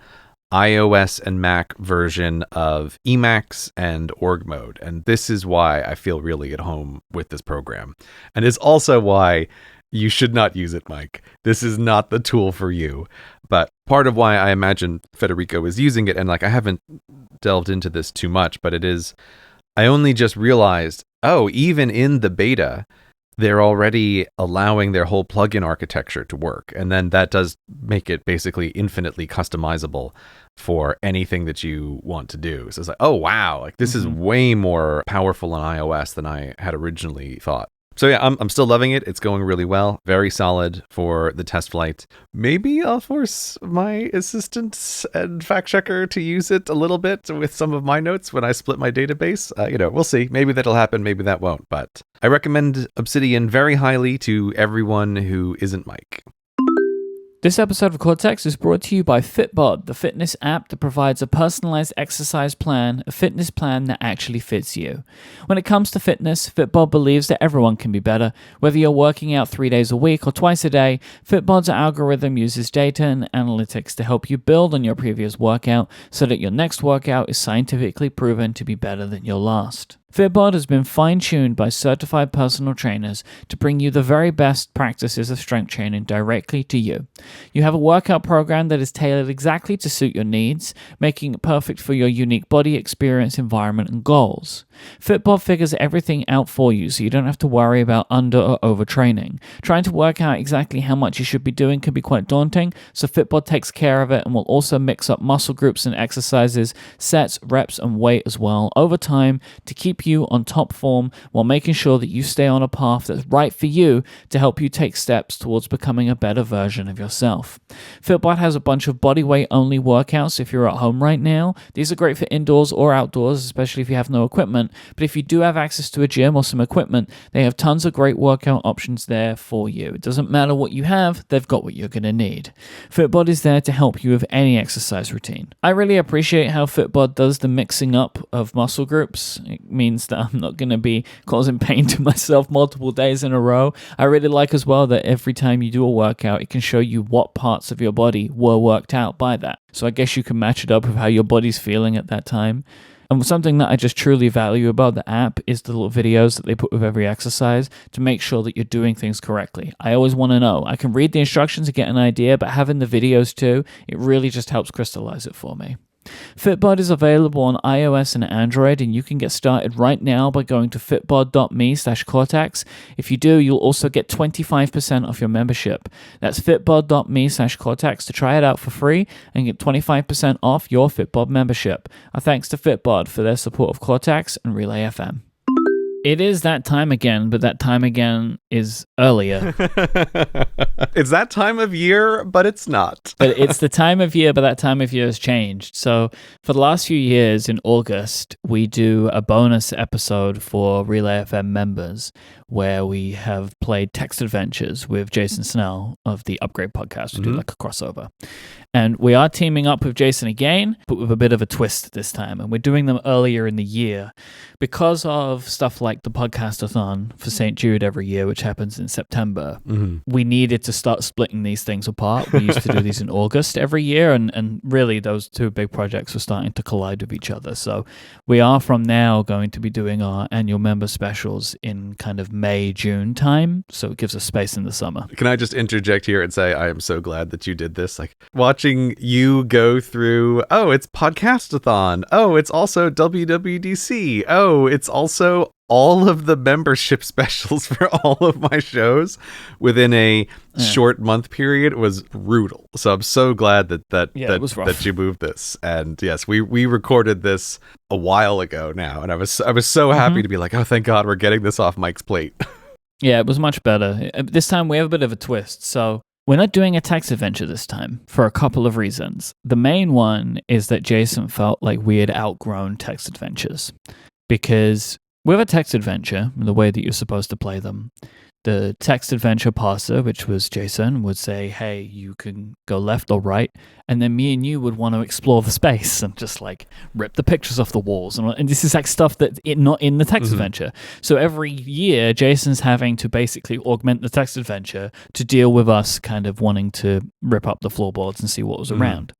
iOS and Mac version of Emacs and org mode. And this is why I feel really at home with this program. And it's also why you should not use it, Myke. This is not the tool for you. But part of why I imagine Federico is using it, and like I haven't delved into this too much, but it is, I only just realized, oh, even in the beta, they're already allowing their whole plugin architecture to work. And then that does make it basically infinitely customizable for anything that you want to do. So it's like, oh, wow, like this is way more powerful on iOS than I had originally thought. So yeah, I'm still loving it. It's going really well. Very solid for the test flight. Maybe I'll force my assistant and fact checker to use it a little bit with some of my notes when I split my database. We'll see. Maybe that'll happen. Maybe that won't. But I recommend Obsidian very highly to everyone who isn't Myke. This episode of Cortex is brought to you by Fitbod, the fitness app that provides a personalized exercise plan, a fitness plan that actually fits you. When it comes to fitness, Fitbod believes that everyone can be better. Whether you're working out 3 days a week or twice a day, Fitbod's algorithm uses data and analytics to help you build on your previous workout so that your next workout is scientifically proven to be better than your last. Fitbod has been fine-tuned by certified personal trainers to bring you the very best practices of strength training directly to you. You have a workout program that is tailored exactly to suit your needs, making it perfect for your unique body experience, environment, and goals. Fitbod figures everything out for you so you don't have to worry about under or overtraining. Trying to work out exactly how much you should be doing can be quite daunting, so Fitbod takes care of it and will also mix up muscle groups and exercises, sets, reps, and weight as well over time to keep you on top form while making sure that you stay on a path that's right for you to help you take steps towards becoming a better version of yourself. Fitbod has a bunch of bodyweight only workouts if you're at home right now. These are great for indoors or outdoors, especially if you have no equipment, but if you do have access to a gym or some equipment, they have tons of great workout options there for you. It doesn't matter what you have, they've got what you're going to need. Fitbod is there to help you with any exercise routine. I really appreciate how Fitbod does the mixing up of muscle groups. It means that I'm not going to be causing pain to myself multiple days in a row. I really like as well that every time you do a workout, it can show you what parts of your body were worked out by that. So I guess you can match it up with how your body's feeling at that time. And something that I just truly value about the app is the little videos that they put with every exercise to make sure that you're doing things correctly. I always want to know. I can read the instructions to get an idea, but having the videos too, it really just helps crystallize it for me. Fitbod is available on iOS and Android, and you can get started right now by going to fitbod.me/cortex. If you do, you'll also get 25% off your membership. That's fitbod.me/cortex to try it out for free and get 25% off your Fitbod membership. Our thanks to Fitbod for their support of Cortex and Relay FM. It is that time again, but that time again is earlier. It's that time of year, but it's not. But it's the time of year, but that time of year has changed. So for the last few years in August, we do a bonus episode for Relay FM members where we have played text adventures with Jason Snell of the Upgrade podcast. We do like a crossover. And we are teaming up with Jason again, but with a bit of a twist this time. And we're doing them earlier in the year because of stuff like the podcastathon for St. Jude every year, which happens in September. We needed to start splitting these things apart. We used to do these in August every year, and really those two big projects were starting to collide with each other. So we are from now going to be doing our annual member specials in kind of May, June time. So it gives us space in the summer. Can I just interject here and say I am so glad that you did this? Like watching you go through, oh, it's podcastathon. Oh, it's also WWDC. Oh, it's also all of the membership specials for all of my shows within a short month period was brutal. So I'm so glad that you moved this. And yes, we recorded this a while ago now, and I was so happy to be like, oh, thank God we're getting this off Myke's plate. Yeah, it was much better. This time we have a bit of a twist. So We're not doing a text adventure this time for a couple of reasons. The main one is that Jason felt like we had outgrown text adventures. Because with a text adventure, the way that you're supposed to play them, the text adventure parser, which was Jason, would say, hey, you can go left or right. And then me and you would want to explore the space and just like rip the pictures off the walls. And this is like stuff that's not in the text adventure. So every year, Jason's having to basically augment the text adventure to deal with us kind of wanting to rip up the floorboards and see what was around.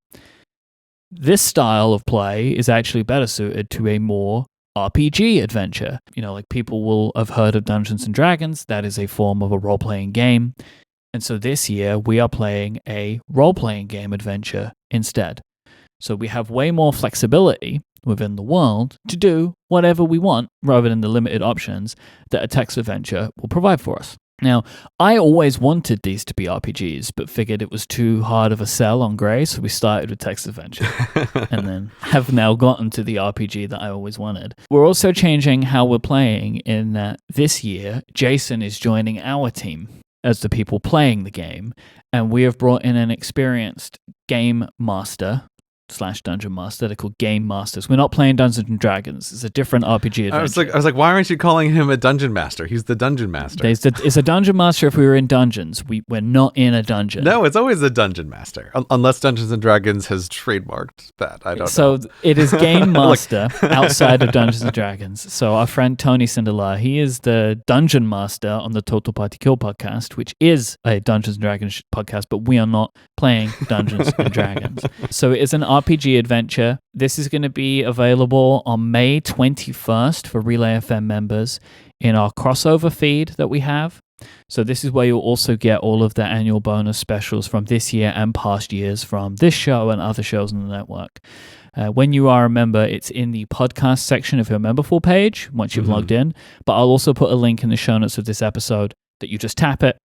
This style of play is actually better suited to a more RPG adventure. You know, like people will have heard of Dungeons and Dragons. That is a form of a role-playing game. And so this year we are playing a role-playing game adventure instead. So we have way more flexibility within the world to do whatever we want rather than the limited options that a text adventure will provide for us. Now, I always wanted these to be RPGs, but figured it was too hard of a sell on Grey, so we started with text adventure, and then have now gotten to the RPG that I always wanted. We're also changing how we're playing in that this year, Jason is joining our team as the people playing the game, and we have brought in an experienced game master / dungeon master. They're called game masters. We're not playing Dungeons and Dragons. It's a different RPG adventure. I was like, why aren't you calling him a dungeon master? He's the dungeon master. It's a dungeon master if we were in dungeons. We're not in a dungeon. No, it's always a dungeon master. Unless Dungeons and Dragons has trademarked that. I don't know. So it is game master outside of Dungeons and Dragons. So our friend Tony Sindelar, he is the dungeon master on the Total Party Kill podcast, which is a Dungeons and Dragons podcast, but we are not playing Dungeons and Dragons. So it is an RPG adventure. This is going to be available on May 21st for Relay FM members in our crossover feed that we have. So this is where you'll also get all of the annual bonus specials from this year and past years from this show and other shows on the network. When you are a member, it's in the podcast section of your memberful page once you've logged in. But I'll also put a link in the show notes of this episode that you just tap it,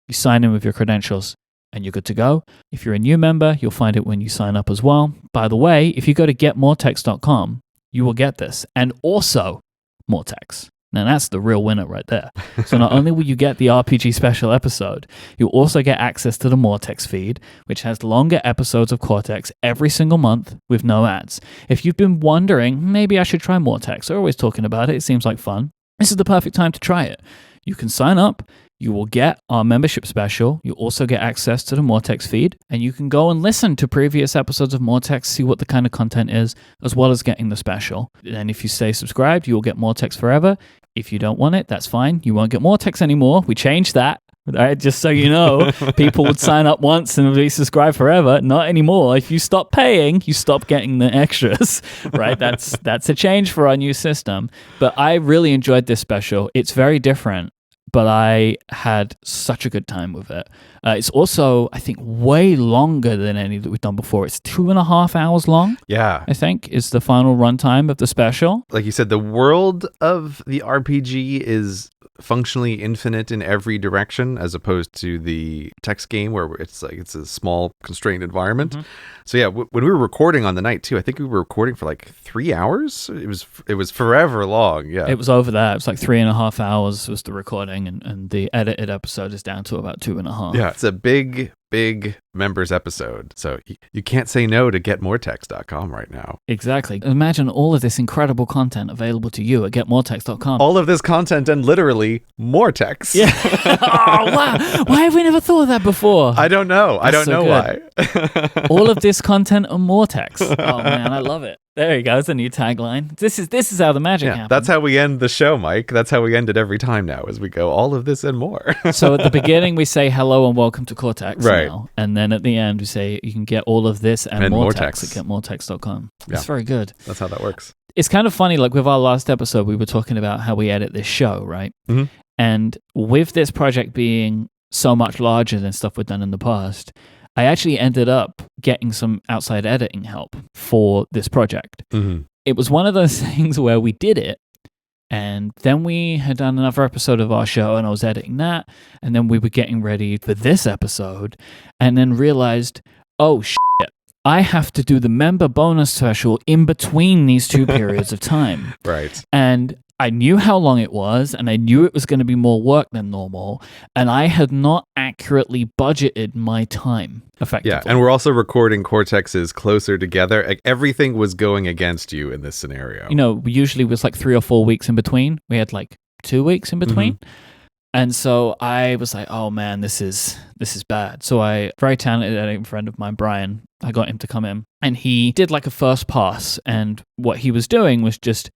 you sign in with your credentials, and you're good to go. If you're a new member, you'll find it when you sign up as well. By the way, if you go to getmoretext.com, you will get this, and also more text. Now that's the real winner right there. So not only will you get the RPG special episode, you'll also get access to the More Text feed, which has longer episodes of Cortex every single month with no ads. If you've been wondering, maybe I should try More Text, they're always talking about it, it seems like fun, this is the perfect time to try it. You can sign up, you will get our membership special, you also get access to the More Text feed, and you can go and listen to previous episodes of More Text, see what the kind of content is, as well as getting the special. And if you stay subscribed, you will get More Text forever. If you don't want it, that's fine. You won't get More Text anymore. We changed that. Right, just so you know, people would sign up once and be subscribed forever. Not anymore. If you stop paying, you stop getting the extras. Right? That's a change for our new system. But I really enjoyed this special. It's very different, but I had such a good time with it. It's also, I think, way longer than any that we've done before. It's 2.5 hours long. Yeah. I think is the final runtime of the special. Like you said, the world of the RPG is functionally infinite in every direction, as opposed to the text game where it's a small constrained environment. So yeah, when we were recording on the night too, I think we were recording for like 3 hours. It was forever long. Yeah, it was over that. It was like 3.5 hours was the recording, and the edited episode is down to about 2.5. Yeah, it's a big members episode. So you can't say no to getmoretext.com right now. Exactly. Imagine all of this incredible content available to you at getmoretext.com. All of this content and literally more text. Yeah. Oh, wow. Why have we never thought of that before? I don't know. I don't know why. All of this content and more text. Oh man, I love it. There you go. It's a new tagline. This is how the magic happens. That's how we end the show, Myke. That's how we end it every time now, as we go all of this and more. So at the beginning, we say hello and welcome to Cortex. Right. Now. And then at the end, we say you can get all of this and more text at getmoretext.com. Yeah. It's very good. That's how that works. It's kind of funny, like with our last episode, we were talking about how we edit this show, right? Mm-hmm. And with this project being so much larger than stuff we've done in the past, I actually ended up getting some outside editing help for this project. Mm-hmm. It was one of those things where we did it, and then we had done another episode of our show, and I was editing that, and then we were getting ready for this episode, and then realized, oh, shit, I have to do the member bonus special in between these two periods of time. Right. And I knew how long it was, and I knew it was going to be more work than normal, and I had not accurately budgeted my time effectively. Yeah, and we're also recording Cortexes closer together. Like, everything was going against you in this scenario. Usually it was like 3 or 4 weeks in between. We had like 2 weeks in between. Mm-hmm. And so I was like, oh man, this is bad. So very talented editing friend of mine, Brian, I got him to come in, and he did like a first pass, and what he was doing was just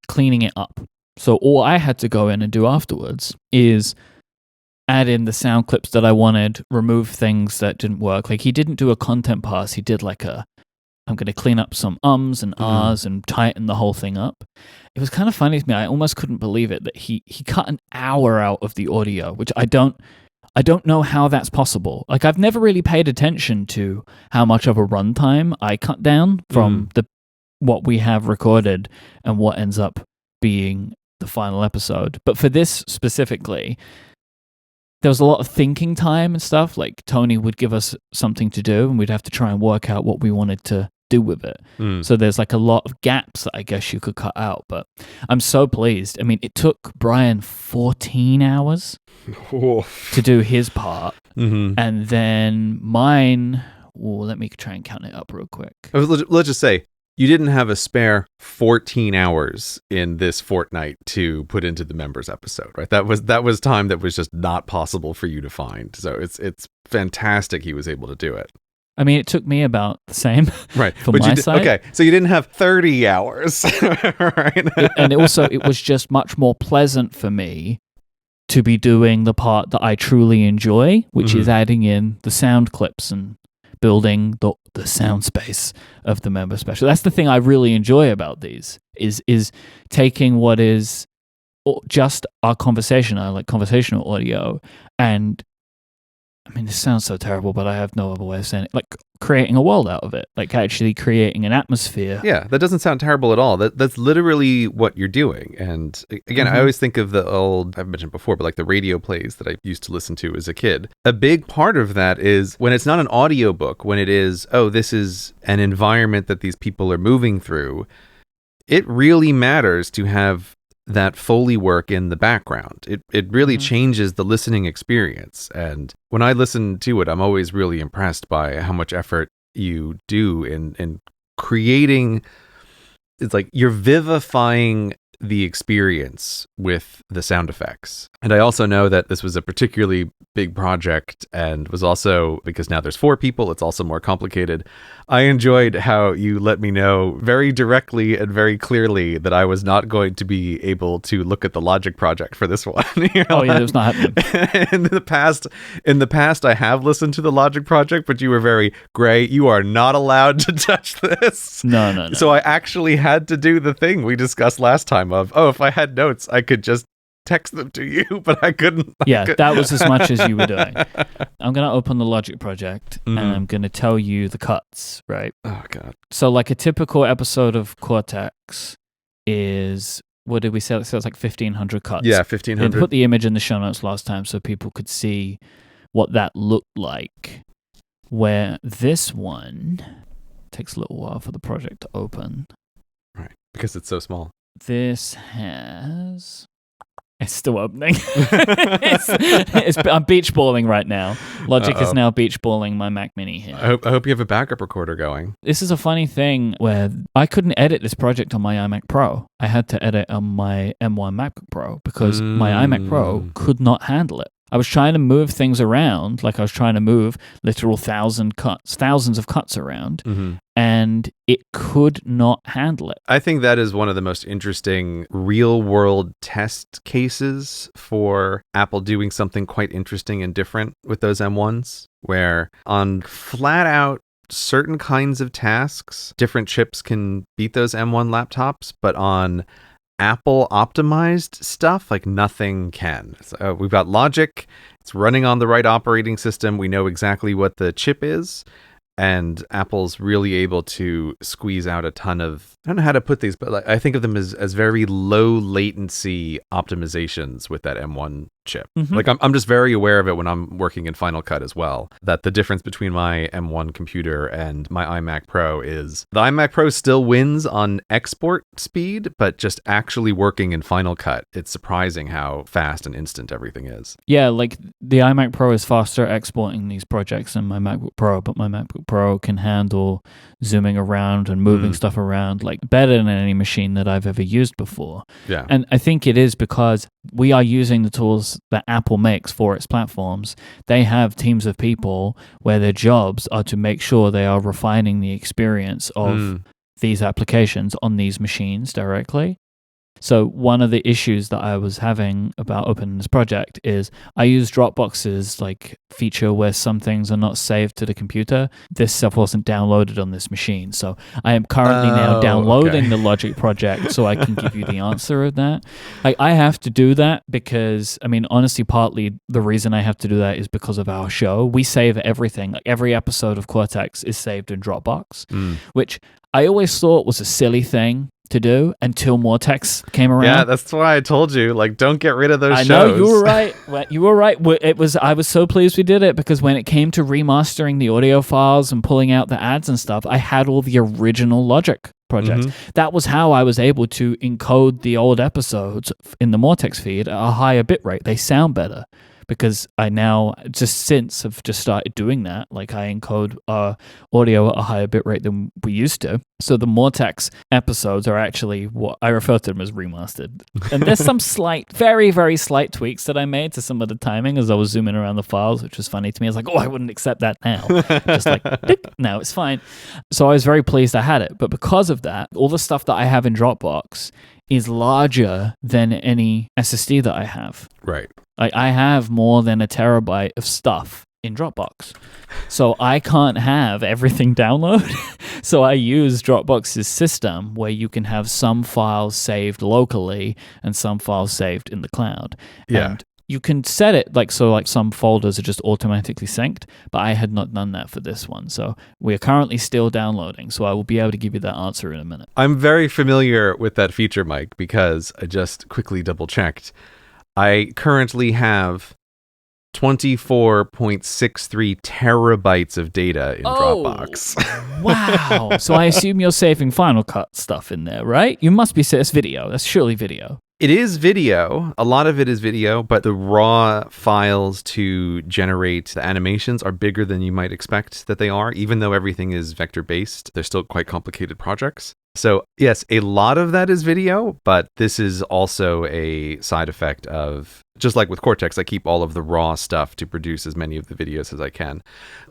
cleaning it up. So all I had to go in and do afterwards is add in the sound clips that I wanted, remove things that didn't work. Like, he didn't do a content pass. He did like I'm going to clean up some ums and ahs and tighten the whole thing up. It was kind of funny to me. I almost couldn't believe it that he cut an hour out of the audio, which I don't know how that's possible. Like, I've never really paid attention to how much of a runtime I cut down from what we have recorded and what ends up being the final episode. But for this specifically, there was a lot of thinking time and stuff. Like, Tony would give us something to do, and we'd have to try and work out what we wanted to do with it. So there's like a lot of gaps that I guess you could cut out, but I'm so pleased. I mean, it took Brian 14 hours to do his part, and then mine, let me try and count it up real quick. Let's just say you didn't have a spare 14 hours in this fortnight to put into the members episode, right? That was time that was just not possible for you to find. So it's fantastic he was able to do it. I mean, it took me about the same, right? From my side. Okay, so you didn't have 30 hours, right? And it was just much more pleasant for me to be doing the part that I truly enjoy, which is adding in the sound clips and building the sound space of the member special. That's the thing I really enjoy about these is taking what is just our conversation, our like conversational audio, and I mean, this sounds so terrible, but I have no other way of saying it. Like, creating a world out of it, like actually creating an atmosphere. Yeah, that doesn't sound terrible at all. That's literally what you're doing. And again, I always think of the old, I've mentioned before, but like the radio plays that I used to listen to as a kid. A big part of that is when it's not an audiobook, when it is, this is an environment that these people are moving through, it really matters to have that Foley work in the background. It really changes the listening experience. And when I listen to it, I'm always really impressed by how much effort you do in creating. It's like you're vivifying the experience with the sound effects. And I also know that this was a particularly big project and was also, because now there's 4 people, it's also more complicated. I enjoyed how you let me know very directly and very clearly that I was not going to be able to look at the Logic project for this one. It was not happening. In the past, I have listened to the Logic project, but you were very, Gray, you are not allowed to touch this. No. So I actually had to do the thing we discussed last time of, if I had notes, I could just text them to you, but I couldn't. That was as much as you were doing. I'm going to open the Logic project and I'm going to tell you the cuts, right? Oh, God. So like a typical episode of Cortex is, what did we say? So it's like 1,500 cuts. Yeah, 1,500. We put the image in the show notes last time so people could see what that looked like. Where this one takes a little while for the project to open. Right, because it's so small. This has... It's still opening. I'm beach balling right now. Logic is now beach balling my Mac Mini here. I hope you have a backup recorder going. This is a funny thing where I couldn't edit this project on my iMac Pro. I had to edit on my M1 MacBook Pro because my iMac Pro could not handle it. I was trying to move things around, like I was trying to move literal thousands of cuts around, and it could not handle it. I think that is one of the most interesting real-world test cases for Apple doing something quite interesting and different with those M1s, where on flat-out certain kinds of tasks, different chips can beat those M1 laptops, but on Apple optimized stuff, like nothing can. So, we've got Logic, it's running on the right operating system, we know exactly what the chip is, and Apple's really able to squeeze out a ton of, I don't know how to put these, but I think of them as very low latency optimizations with that M1 chip. Like I'm just very aware of it when I'm working in Final Cut as well, that the difference between my M1 computer and my iMac Pro is the iMac Pro still wins on export speed, but just actually working in Final Cut, it's surprising how fast and instant everything is. Yeah, like the iMac Pro is faster exporting these projects than my MacBook Pro, but my MacBook Pro can handle zooming around and moving stuff around like better than any machine that I've ever used before. Yeah. And I think it is because we are using the tools that Apple makes for its platforms. They have teams of people where their jobs are to make sure they are refining the experience of these applications on these machines directly. So one of the issues that I was having about opening this project is I use Dropbox's like feature where some things are not saved to the computer. This stuff wasn't downloaded on this machine. So I am currently now downloading the Logic project so I can give you the answer of that. I have to do that because, I mean, honestly, partly the reason I have to do that is because of our show. We save everything. Like every episode of Cortex is saved in Dropbox, which I always thought was a silly thing to do until more text came around. Yeah, that's why I told you, like, don't get rid of those shows. I know, you were right. You were right. I was so pleased we did it because when it came to remastering the audio files and pulling out the ads and stuff, I had all the original Logic projects. That was how I was able to encode the old episodes in the Mortex feed at a higher bitrate. They sound better. Because I now, just since have just started doing that, like I encode audio at a higher bitrate than we used to. So the Mortex episodes are actually what I refer to them as remastered. And there's some slight, very, very slight tweaks that I made to some of the timing as I was zooming around the files, which was funny to me. I was like, oh, I wouldn't accept that now. Just like, no, it's fine. So I was very pleased I had it. But because of that, all the stuff that I have in Dropbox is larger than any SSD that I have. Right. Like I have more than a terabyte of stuff in Dropbox. So I can't have everything download. So I use Dropbox's system where you can have some files saved locally and some files saved in the cloud. Yeah. And you can set it like some folders are just automatically synced, but I had not done that for this one. So we're currently still downloading. So I will be able to give you that answer in a minute. I'm very familiar with that feature, Myke, because I just quickly double checked. I currently have 24.63 terabytes of data in Dropbox. Wow. So I assume you're saving Final Cut stuff in there, right? You must be it's video. That's surely video. It is video. A lot of it is video, but the raw files to generate the animations are bigger than you might expect that they are. Even though everything is vector-based, they're still quite complicated projects. So yes, a lot of that is video, but this is also a side effect of, just like with Cortex, I keep all of the raw stuff to produce as many of the videos as I can.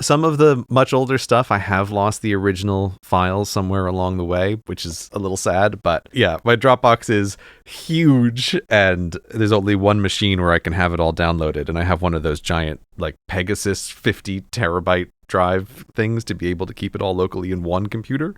Some of the much older stuff, I have lost the original files somewhere along the way, which is a little sad. But yeah, my Dropbox is huge and there's only one machine where I can have it all downloaded. And I have one of those giant like Pegasus 50 terabyte drive things to be able to keep it all locally in one computer.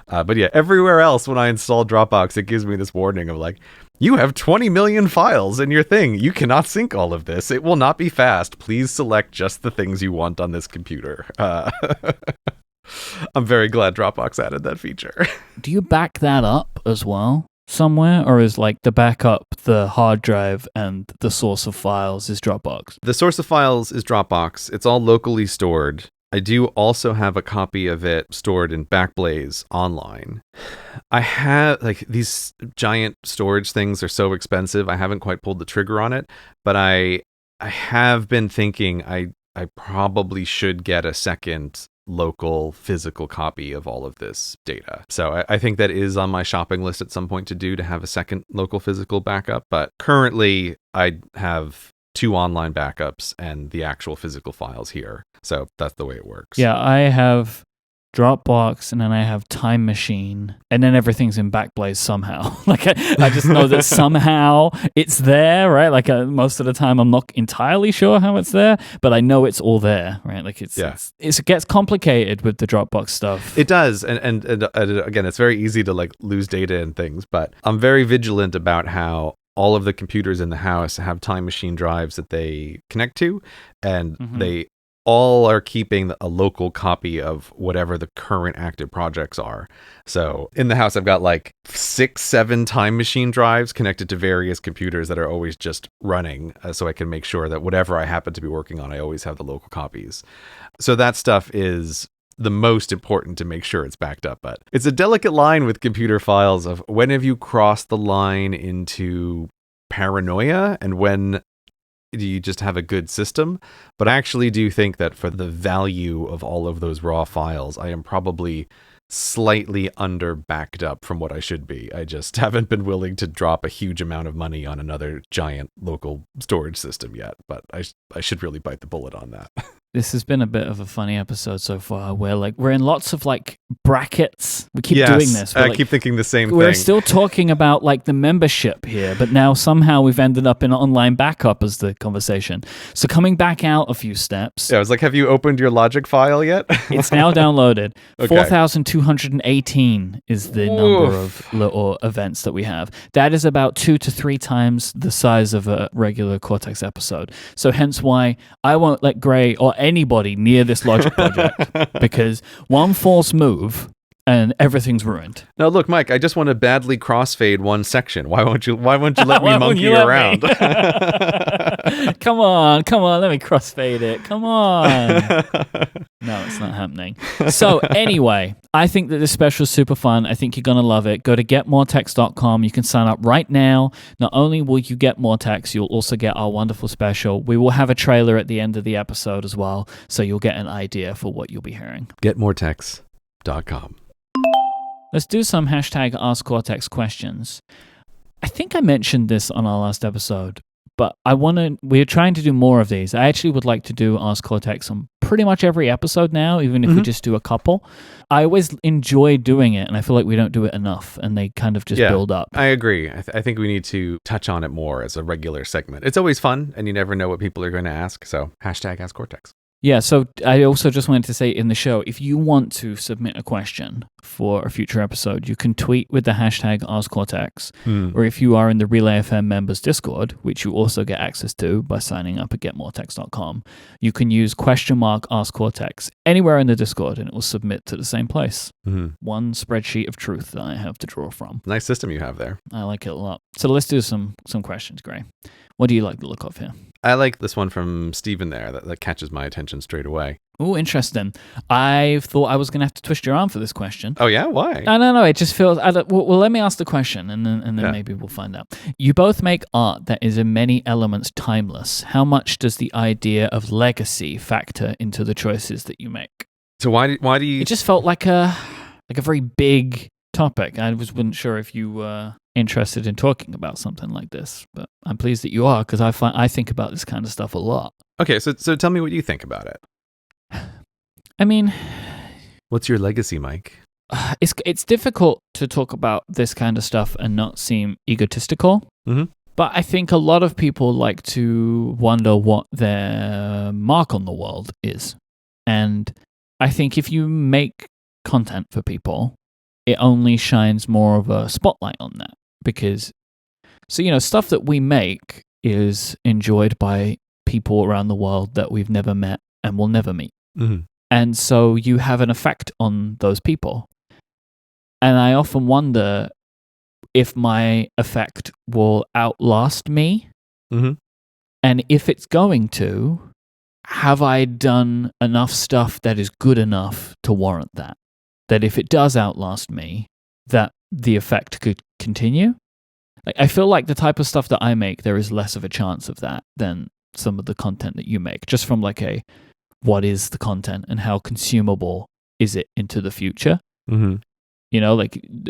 But yeah, everywhere else when I install Dropbox, it gives me this warning of like, you have 20 million files in your thing. You cannot sync all of this. It will not be fast. Please select just the things you want on this computer. I'm very glad Dropbox added that feature. Do you back that up as well somewhere? Or is like the backup, the hard drive, and the source of files is Dropbox? The source of files is Dropbox. It's all locally stored. I do also have a copy of it stored in Backblaze online. I have, like, these giant storage things are so expensive. I haven't quite pulled the trigger on it, but I have been thinking I probably should get a second local physical copy of all of this data. So I think that is on my shopping list at some point to have a second local physical backup. But currently I have 2 online backups and the actual physical files here. So that's the way it works. Yeah, I have Dropbox and then I have Time Machine and then everything's in Backblaze somehow. Like I just know that somehow it's there, right? Like most of the time I'm not entirely sure how it's there, but I know it's all there, right? Like it gets complicated with the Dropbox stuff. It does. And again, it's very easy to like lose data and things, but I'm very vigilant about how all of the computers in the house have Time Machine drives that they connect to, and they all are keeping a local copy of whatever the current active projects are. So in the house, I've got like 6-7 time machine drives connected to various computers that are always just running, so I can make sure that whatever I happen to be working on, I always have the local copies. So that stuff is the most important to make sure it's backed up. But it's a delicate line with computer files of when have you crossed the line into paranoia and when do you just have a good system. But I actually do think that for the value of all of those raw files, I am probably slightly under backed up from what I should be. I just haven't been willing to drop a huge amount of money on another giant local storage system yet, but I should really bite the bullet on that. This has been a bit of a funny episode so far where we're in lots of brackets. We keep doing this. I keep thinking the same thing. We're still talking about the membership here, but now somehow we've ended up in online backup as the conversation. So coming back out a few steps. Yeah, I was like, have you opened your logic file yet? It's now downloaded. Okay. 4,218 is the number of little events that we have. That is about 2 to 3 times the size of a regular Cortex episode. So hence why I won't let Gray or anybody near this logic project because one false move and everything's ruined. Now look, Myke, I just want to badly crossfade one section. Why won't you let me monkey around? Come on, let me crossfade it. Come on. No, it's not happening. So anyway, I think that this special is super fun. I think you're going to love it. Go to getmoretext.com. You can sign up right now. Not only will you get more text, you'll also get our wonderful special. We will have a trailer at the end of the episode as well, so you'll get an idea for what you'll be hearing. Getmoretext.com. Let's do some hashtag Ask Cortex questions. I think I mentioned this on our last episode, but we're trying to do more of these. I actually would like to do Ask Cortex on pretty much every episode now, even if we just do a couple. I always enjoy doing it, and I feel like we don't do it enough, and they kind of just build up. I agree. I think we need to touch on it more as a regular segment. It's always fun, and you never know what people are going to ask, so hashtag Ask Cortex. Yeah, so I also just wanted to say in the show, if you want to submit a question for a future episode, you can tweet with the hashtag AskCortex, or if you are in the Relay FM members Discord, which you also get access to by signing up at getmoretext.com, you can use !AskCortex anywhere in the Discord and it will submit to the same place. One spreadsheet of truth that I have to draw from. Nice system you have there. I like it a lot. So let's do some questions, Gray. What do you like the look of here? I like this one from Steven there that catches my attention straight away. Oh, interesting. I thought I was going to have to twist your arm for this question. Oh, yeah? Why? No. It just feels... Well, let me ask the question, and then maybe we'll find out. You both make art that is in many elements timeless. How much does the idea of legacy factor into the choices that you make? So why do you... It just felt like a very big topic. I wasn't sure if you were interested in talking about something like this, but I'm pleased that you are, because I think about this kind of stuff a lot. Okay, so tell me what you think about it. I mean... What's your legacy, Myke? It's difficult to talk about this kind of stuff and not seem egotistical, but I think a lot of people like to wonder what their mark on the world is. And I think if you make content for people, it only shines more of a spotlight on that. Because, stuff that we make is enjoyed by people around the world that we've never met and will never meet. And so you have an effect on those people. And I often wonder if my effect will outlast me. And if it's going to, have I done enough stuff that is good enough to warrant that? That if it does outlast me, that the effect could continue? I feel like the type of stuff that I make, there is less of a chance of that than some of the content that you make, just from what is the content and how consumable is it into the future? The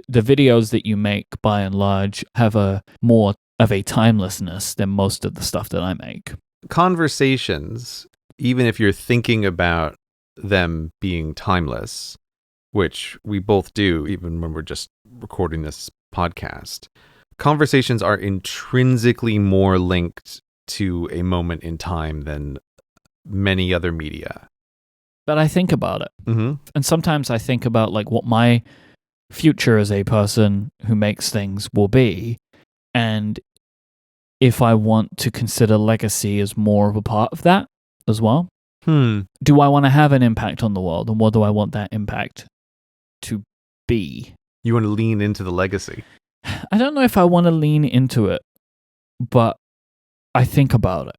videos that you make, by and large, have a more of a timelessness than most of the stuff that I make. Conversations, even if you're thinking about them being timeless, which we both do, even when we're just recording this podcast, conversations are intrinsically more linked to a moment in time than many other media. But I think about it. And sometimes I think about what my future as a person who makes things will be. And if I want to consider legacy as more of a part of that as well. Do I want to have an impact on the world, and what do I want that impact to be? You want to lean into the legacy. I don't know if I want to lean into it, but I think about it.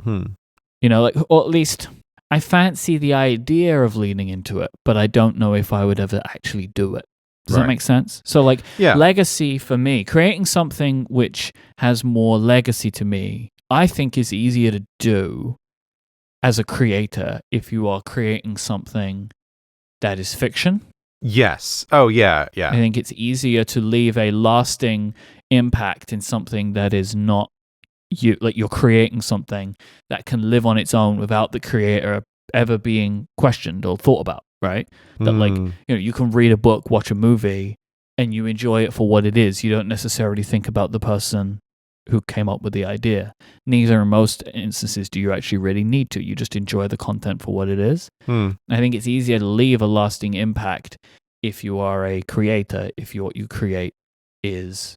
You know, like, or at least I fancy the idea of leaning into it, but I don't know if I would ever actually do it. Does that make sense? So, like, legacy for me, creating something which has more legacy to me, I think is easier to do as a creator if you are creating something that is fiction. Yes. Oh, yeah. I think it's easier to leave a lasting impact in something that is not you, like you're creating something that can live on its own without the creator ever being questioned or thought about, right? That like, you know, you can read a book, watch a movie, and you enjoy it for what it is. You don't necessarily think about the person who came up with the idea. Neither in most instances do you actually really need to. You just enjoy the content for what it is. I think it's easier to leave a lasting impact if you are a creator, if what you create is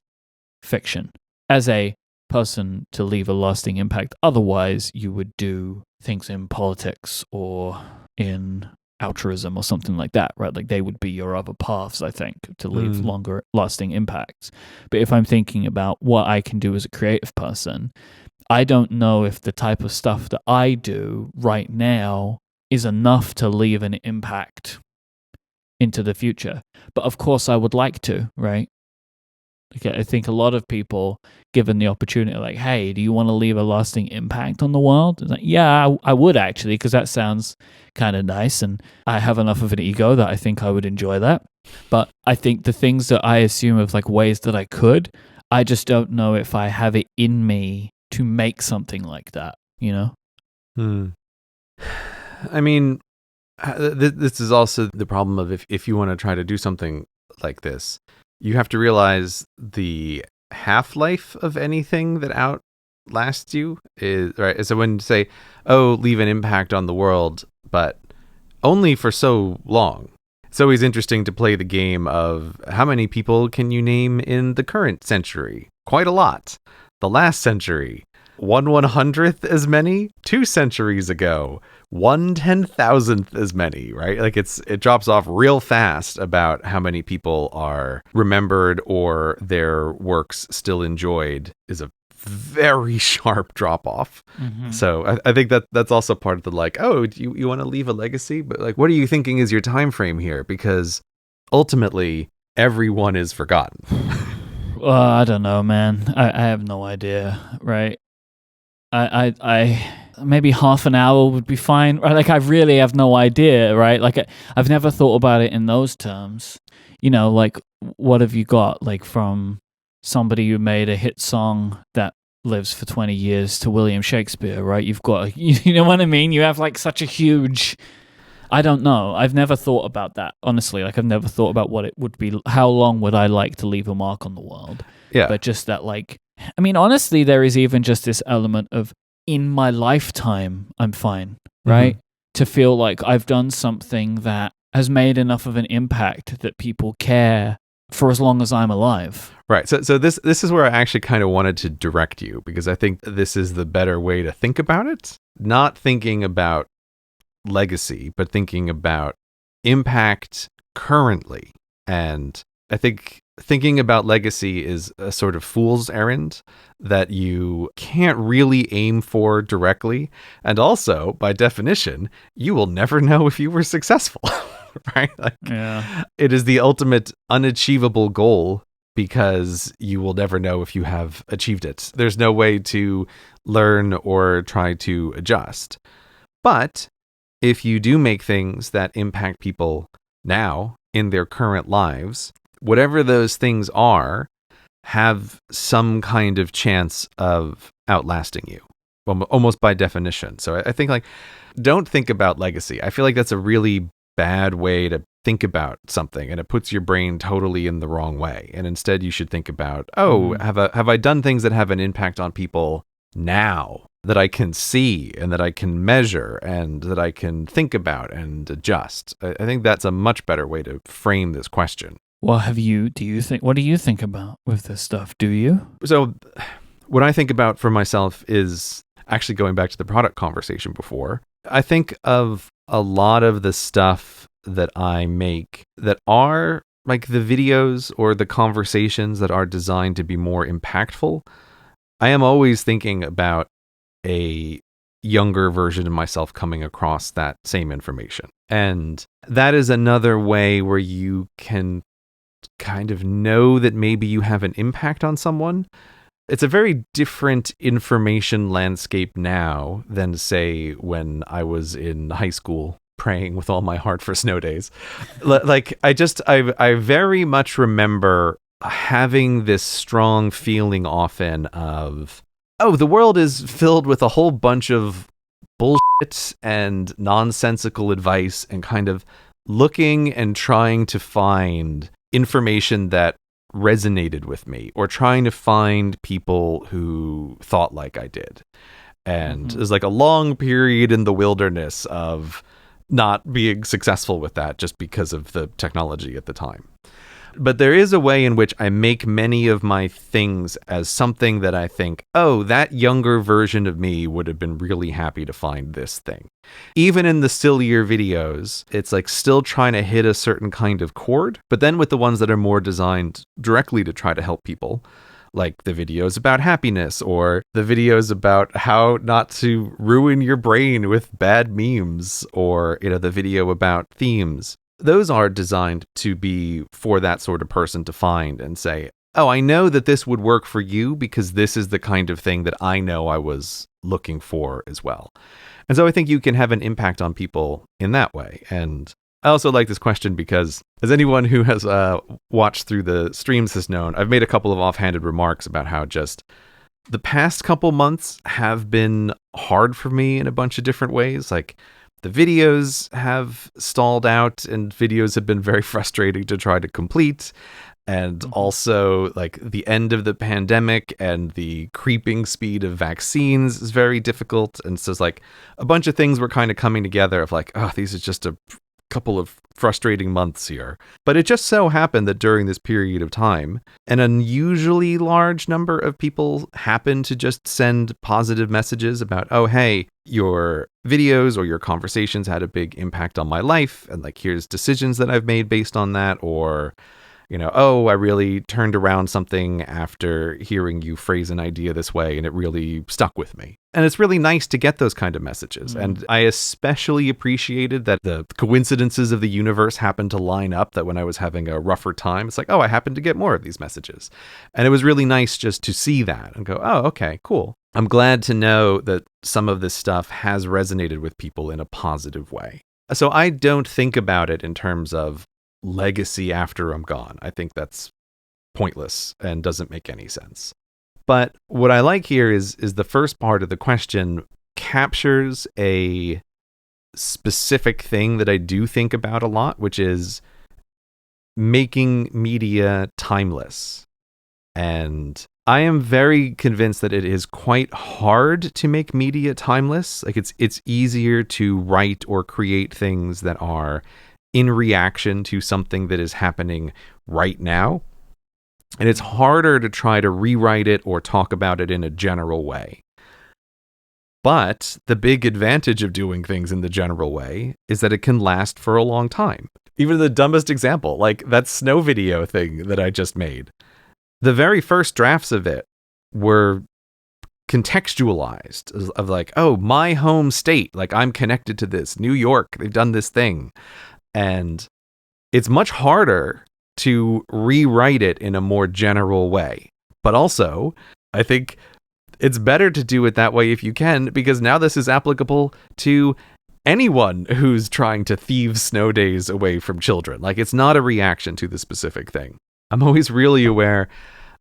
fiction. As a person to leave a lasting impact, otherwise you would do things in politics or in altruism or something like that, right? Like they would be your other paths, I think, to leave longer lasting impacts. But if I'm thinking about what I can do as a creative person, I don't know if the type of stuff that I do right now is enough to leave an impact into the future. But of course I would like to, right? Okay, I think a lot of people, given the opportunity, are like, hey, do you want to leave a lasting impact on the world? It's like, yeah, I would actually, because that sounds kind of nice. And I have enough of an ego that I think I would enjoy that. But I think the things that I assume of like ways that I could, I just don't know if I have it in me to make something like that, you know? I mean, this is also the problem of if you want to try to do something like this, you have to realize the half-life of anything that outlasts you is right. So when you say, "Oh, leave an impact on the world," but only for so long. It's always interesting to play the game of how many people can you name in the current century? Quite a lot. The last century, 1/100th as many 2 centuries ago. 1/10,000th as many, right? Like it drops off real fast about how many people are remembered or their works still enjoyed is a very sharp drop off. So I think that's also part of the like, oh, do you want to leave a legacy? But like, what are you thinking is your time frame here? Because ultimately everyone is forgotten. Well, I don't know, man. I have no idea, right? I maybe half an hour would be fine. Like, I really have no idea, right? Like, I've never thought about it in those terms. You know, like, what have you got, like, from somebody who made a hit song that lives for 20 years to William Shakespeare, right? You've got, you know what I mean? You have, like, such a huge... I don't know. I've never thought about that, honestly. Like, I've never thought about what it would be. How long would I like to leave a mark on the world? Yeah. But just that, like... I mean, honestly, there is even just this element of in my lifetime, I'm fine, right? To feel like I've done something that has made enough of an impact that people care for as long as I'm alive. Right. So this is where I actually kind of wanted to direct you, because I think this is the better way to think about it. Not thinking about legacy, but thinking about impact currently. And I think thinking about legacy is a sort of fool's errand that you can't really aim for directly. And also, by definition, you will never know if you were successful, right? Like, it is the ultimate unachievable goal because you will never know if you have achieved it. There's no way to learn or try to adjust. But if you do make things that impact people now in their current lives, whatever those things are, have some kind of chance of outlasting you, almost by definition. So I think, like, don't think about legacy. I feel like that's a really bad way to think about something, and it puts your brain totally in the wrong way. And instead, you should think about, have I done things that have an impact on people now that I can see and that I can measure and that I can think about and adjust? I think that's a much better way to frame this question. Well, what do you think about with this stuff? Do you? So what I think about for myself is actually going back to the product conversation before. I think of a lot of the stuff that I make that are like the videos or the conversations that are designed to be more impactful. I am always thinking about a younger version of myself coming across that same information. And that is another way where you can kind of know that maybe you have an impact on someone. It's a very different information landscape now than, say, when I was in high school praying with all my heart for snow days. Like, I very much remember having this strong feeling often of, oh, the world is filled with a whole bunch of bullshit and nonsensical advice, and kind of looking and trying to find information that resonated with me, or trying to find people who thought like I did. And there's like a long period in the wilderness of not being successful with that just because of the technology at the time. But there is a way in which I make many of my things as something that I think, oh, that younger version of me would have been really happy to find this thing. Even in the sillier videos, it's like still trying to hit a certain kind of chord. But then with the ones that are more designed directly to try to help people, like the videos about happiness, or the videos about how not to ruin your brain with bad memes, or, you know, the video about themes. Those are designed to be for that sort of person to find and say, oh, I know that this would work for you because this is the kind of thing that I know I was looking for as well. And so I think you can have an impact on people in that way. And I also like this question because, as anyone who has watched through the streams has known, I've made a couple of offhanded remarks about how just the past couple months have been hard for me in a bunch of different ways. Like, the videos have stalled out, and videos have been very frustrating to try to complete. And also, like, the end of the pandemic and the creeping speed of vaccines is very difficult. And so it's like a bunch of things were kind of coming together of like, oh, these are just a couple of frustrating months here. But it just so happened that during this period of time, an unusually large number of people happened to just send positive messages about, oh, hey, your videos or your conversations had a big impact on my life, and like, here's decisions that I've made based on that. Or, you know, oh, I really turned around something after hearing you phrase an idea this way, and it really stuck with me. And it's really nice to get those kind of messages. And I especially appreciated that the coincidences of the universe happened to line up, that when I was having a rougher time, it's like, oh, I happened to get more of these messages. And it was really nice just to see that and go, oh, okay, cool. I'm glad to know that some of this stuff has resonated with people in a positive way. So I don't think about it in terms of legacy after I'm gone. I think that's pointless and doesn't make any sense. But what I like here is the first part of the question captures a specific thing that I do think about a lot, which is making media timeless. And I am very convinced that it is quite hard to make media timeless. Like, it's easier to write or create things that are in reaction to something that is happening right now. And it's harder to try to rewrite it or talk about it in a general way. But the big advantage of doing things in the general way is that it can last for a long time. Even the dumbest example, like that snow video thing that I just made. The very first drafts of it were contextualized of like, oh, my home state, like I'm connected to this, New York, they've done this thing. And it's much harder to rewrite it in a more general way. But also, I think it's better to do it that way if you can, because now this is applicable to anyone who's trying to thieve snow days away from children. Like, it's not a reaction to the specific thing. I'm always really aware,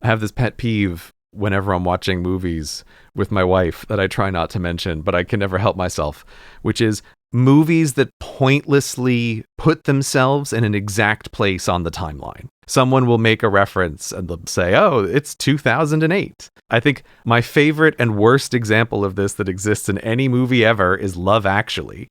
I have this pet peeve whenever I'm watching movies with my wife that I try not to mention, but I can never help myself, which is movies that pointlessly put themselves in an exact place on the timeline. Someone will make a reference and they'll say, oh, it's 2008. I think my favorite and worst example of this that exists in any movie ever is Love Actually,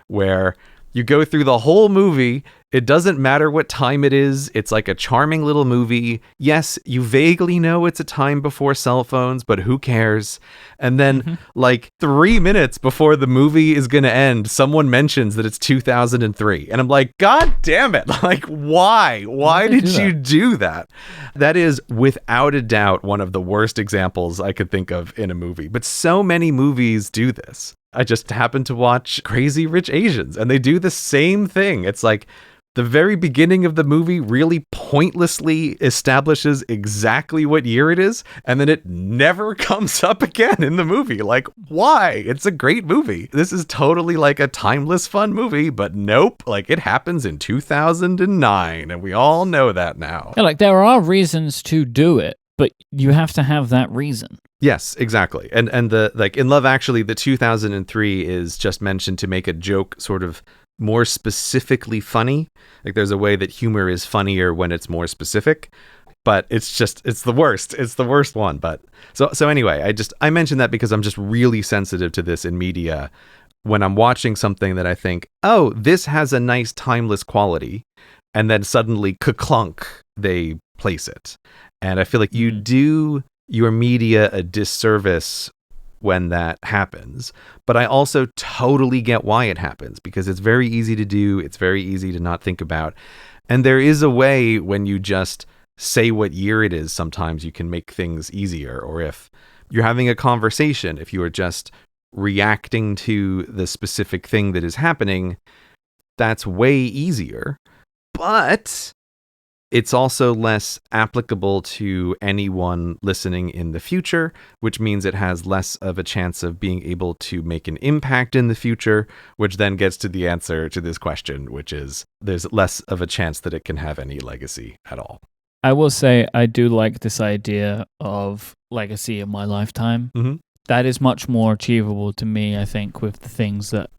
where you go through the whole movie It doesn't matter what time it is. It's like a charming little movie. Yes, you vaguely know it's a time before cell phones, but who cares? And then like 3 minutes before the movie is going to end, someone mentions that it's 2003. And I'm like, God damn it. Like, why? Why did you do that? That is without a doubt one of the worst examples I could think of in a movie. But so many movies do this. I just happened to watch Crazy Rich Asians, and they do the same thing. It's like the very beginning of the movie really pointlessly establishes exactly what year it is, and then it never comes up again in the movie. Like, why? It's a great movie. This is totally like a timeless, fun movie, but nope. Like, it happens in 2009, and we all know that now. Yeah, like, there are reasons to do it, but you have to have that reason. Yes, exactly. And the like in Love Actually, the 2003 is just mentioned to make a joke sort of more specifically funny. Like there's a way that humor is funnier when it's more specific, but it's the worst. It's the worst one. But so anyway, I mentioned that because I'm just really sensitive to this in media when I'm watching something that I think, oh, this has a nice timeless quality, and then suddenly ka-clunk, they place it. And I feel like you do your media a disservice when that happens. But I also totally get why it happens, because it's very easy to do. It's very easy to not think about. And there is a way when you just say what year it is, sometimes you can make things easier. Or if you're having a conversation, if you are just reacting to the specific thing that is happening, that's way easier. But it's also less applicable to anyone listening in the future, which means it has less of a chance of being able to make an impact in the future, which then gets to the answer to this question, which is there's less of a chance that it can have any legacy at all. I will say I do like this idea of legacy in my lifetime. Mm-hmm. That is much more achievable to me, I think, with the things that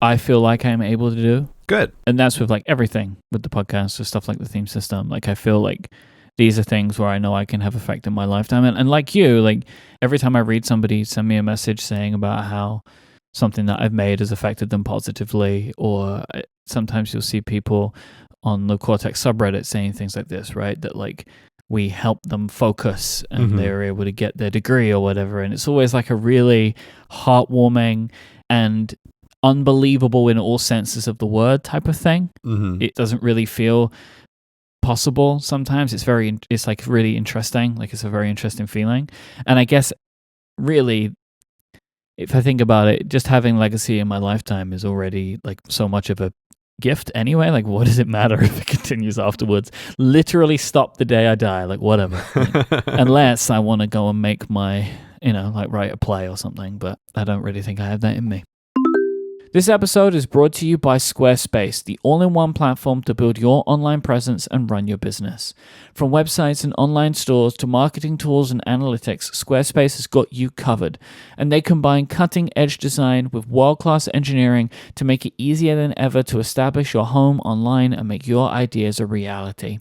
I feel like I'm able to do. Good. And that's with like everything with the podcast, or stuff like the theme system. Like I feel like these are things where I know I can have effect in my lifetime. And like you, like every time I read somebody send me a message saying about how something that I've made has affected them positively, or sometimes you'll see people on the Cortex subreddit saying things like this, right? That like we help them focus and they're able to get their degree or whatever. And it's always like a really heartwarming and unbelievable in all senses of the word type of thing. It doesn't really feel possible sometimes. It's like really interesting. Like it's a very interesting feeling. And I guess really, if I think about it, just having legacy in my lifetime is already like so much of a gift anyway. Like what does it matter if it continues afterwards? Literally stop the day I die, like whatever. Unless I want to go and make my, like write a play or something, but I don't really think I have that in me. This episode is brought to you by Squarespace, the all-in-one platform to build your online presence and run your business. From websites and online stores to marketing tools and analytics, Squarespace has got you covered. And they combine cutting-edge design with world-class engineering to make it easier than ever to establish your home online and make your ideas a reality.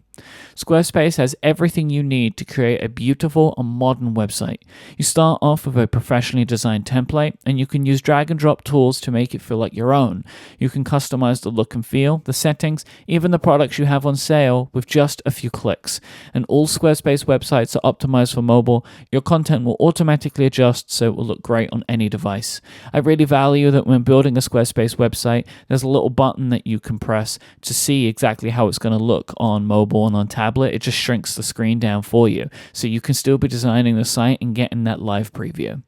Squarespace has everything you need to create a beautiful and modern website. You start off with a professionally designed template, and you can use drag and drop tools to make it feel like your own. You can customize the look and feel, the settings, even the products you have on sale with just a few clicks. And all Squarespace websites are optimized for mobile. Your content will automatically adjust so it will look great on any device. I really value that when building a Squarespace website, there's a little button that you can press to see exactly how it's going to look on mobile and on tablet. It just shrinks the screen down for you, so you can still be designing the site and getting that live preview.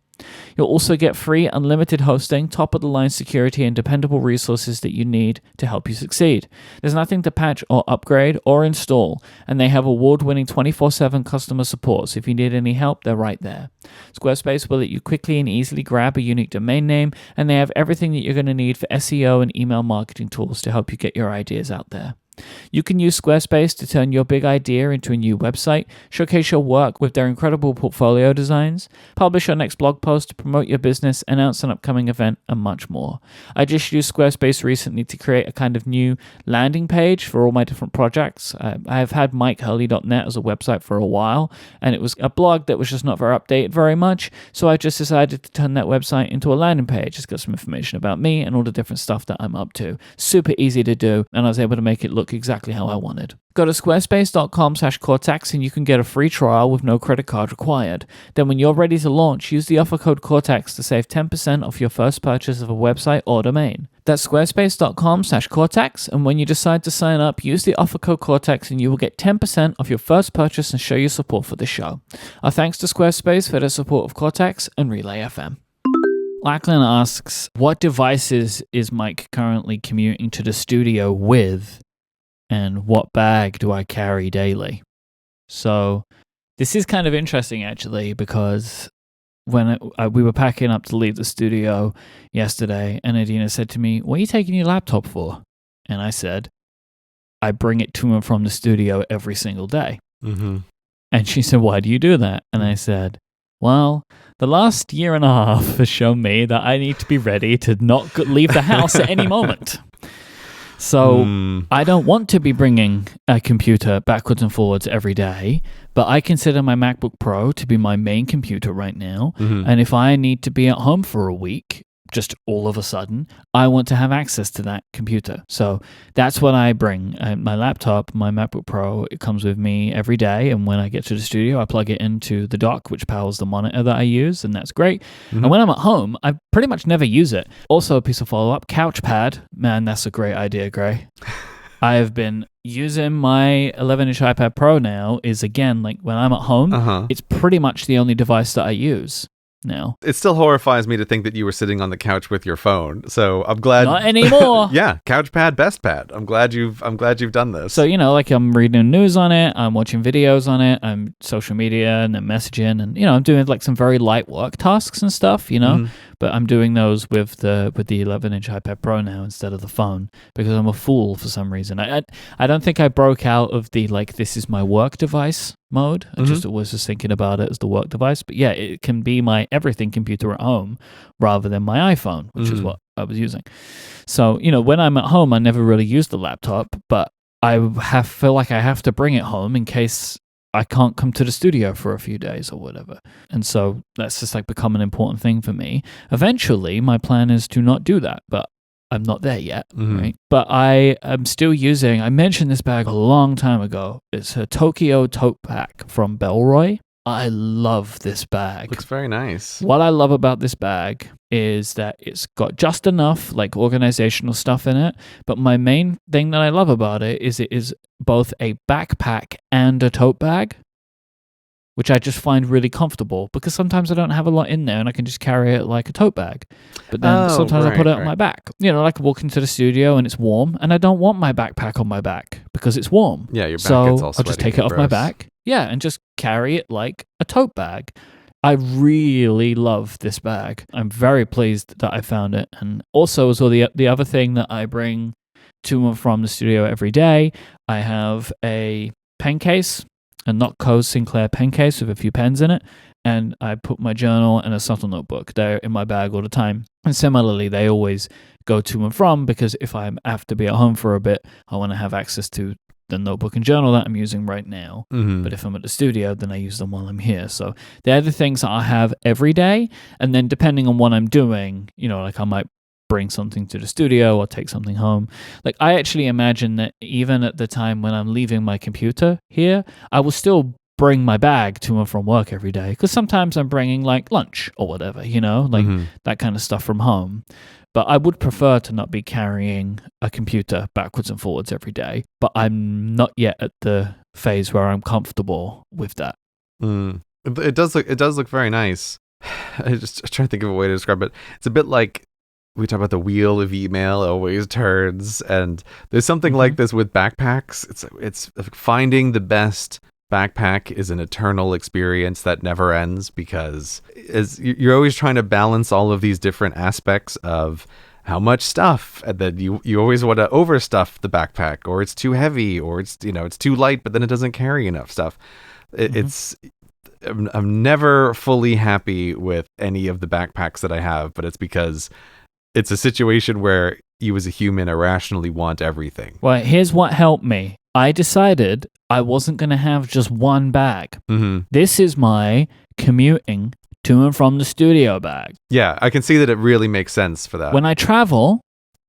You'll also get free unlimited hosting, top-of-the-line security, and dependable resources that you need to help you succeed. There's nothing to patch or upgrade or install, and they have award-winning 24/7 customer support, so if you need any help, they're right there. Squarespace will let you quickly and easily grab a unique domain name, and they have everything that you're going to need for SEO and email marketing tools to help you get your ideas out there. You can use Squarespace to turn your big idea into a new website, showcase your work with their incredible portfolio designs, publish your next blog post to promote your business, announce an upcoming event, and much more. I just used Squarespace recently to create a kind of new landing page for all my different projects. I have had MykeHurley.net as a website for a while, and it was a blog that was just not very updated very much, so I just decided to turn that website into a landing page. It's got some information about me and all the different stuff that I'm up to. Super easy to do, and I was able to make it look look exactly how I wanted. Go to squarespace.com/Cortex and you can get a free trial with no credit card required. Then when you're ready to launch, use the offer code Cortex to save 10% off your first purchase of a website or domain. That's squarespace.com/Cortex, and when you decide to sign up, use the offer code Cortex and you will get 10% off your first purchase and show your support for the show. Our thanks to Squarespace for their support of Cortex and Relay FM. Lachlan asks, what devices is Myke currently commuting to the studio with, and what bag do I carry daily? So this is kind of interesting, actually, because when we were packing up to leave the studio yesterday, and Adina said to me, what are you taking your laptop for? And I said, I bring it to and from the studio every single day. Mm-hmm. And she said, why do you do that? And I said, well, the last year and a half has shown me that I need to be ready to not leave the house at any moment. So I don't want to be bringing a computer backwards and forwards every day, but I consider my MacBook Pro to be my main computer right now. Mm-hmm. And if I need to be at home for a week, just all of a sudden, I want to have access to that computer. So that's what I bring. My laptop, my MacBook Pro, it comes with me every day. And when I get to the studio, I plug it into the dock, which powers the monitor that I use, and that's great. Mm-hmm. And when I'm at home, I pretty much never use it. Also, a piece of follow-up, couch pad. Man, that's a great idea, Gray. I have been using my 11-inch iPad Pro now is, again, like when I'm at home, it's pretty much the only device that I use now. It still horrifies me to think that you were sitting on the couch with your phone. So I'm glad. Not anymore. Yeah, couch pad, best pad. I'm glad you've done this. So, like I'm reading news on it, I'm watching videos on it, I'm social media and then messaging, and I'm doing like some very light work tasks and stuff, Mm-hmm. But I'm doing those with the 11-inch iPad Pro now instead of the phone because I'm a fool for some reason. I don't think I broke out of the this is my work device mode. I was just thinking about it as the work device. But yeah, it can be my everything computer at home rather than my iPhone, which is what I was using. So, when I'm at home, I never really use the laptop, but I feel like I have to bring it home in case I can't come to the studio for a few days or whatever. And so that's just become an important thing for me. Eventually, my plan is to not do that, but I'm not there yet, right? But I am still using, I mentioned this bag a long time ago. It's a Tokyo tote bag from Bellroy. I love this bag. Looks very nice. What I love about this bag is that it's got just enough organizational stuff in it. But my main thing that I love about it is both a backpack and a tote bag, which I just find really comfortable because sometimes I don't have a lot in there and I can just carry it like a tote bag. But then sometimes I put it on my back. I walk into the studio and it's warm and I don't want my backpack on my back because it's warm. Yeah, your back gets all sweaty. I'll just take it off my back. Yeah, and just carry it like a tote bag. I really love this bag. I'm very pleased that I found it. And also as well, the other thing that I bring to and from the studio every day, I have a pen case, a Notco Sinclair pen case with a few pens in it, and I put my journal and a subtle notebook. They're in my bag all the time. And similarly, they always go to and from because if I have to be at home for a bit, I want to have access to the notebook and journal that I'm using right now. Mm-hmm. But if I'm at the studio, then I use them while I'm here. So they're the things that I have every day. And then depending on what I'm doing, I might bring something to the studio or take something home. I actually imagine that even at the time when I'm leaving my computer here, I will still bring my bag to and from work every day because sometimes I'm bringing lunch or whatever, that kind of stuff from home. But I would prefer to not be carrying a computer backwards and forwards every day. But I'm not yet at the phase where I'm comfortable with that. It does look very nice. I just trying to think of a way to describe it. It's a bit like we talk about the wheel of email always turns, and there's something like this with backpacks. It's finding the best backpack is an eternal experience that never ends because you're always trying to balance all of these different aspects of how much stuff, and then you always want to overstuff the backpack, or it's too heavy, or it's it's too light, but then it doesn't carry enough stuff. I'm never fully happy with any of the backpacks that I have, but it's because it's a situation where you as a human irrationally want everything. Well, here's what helped me. I decided I wasn't going to have just one bag. Mm-hmm. This is my commuting to and from the studio bag. Yeah, I can see that it really makes sense for that. When I travel,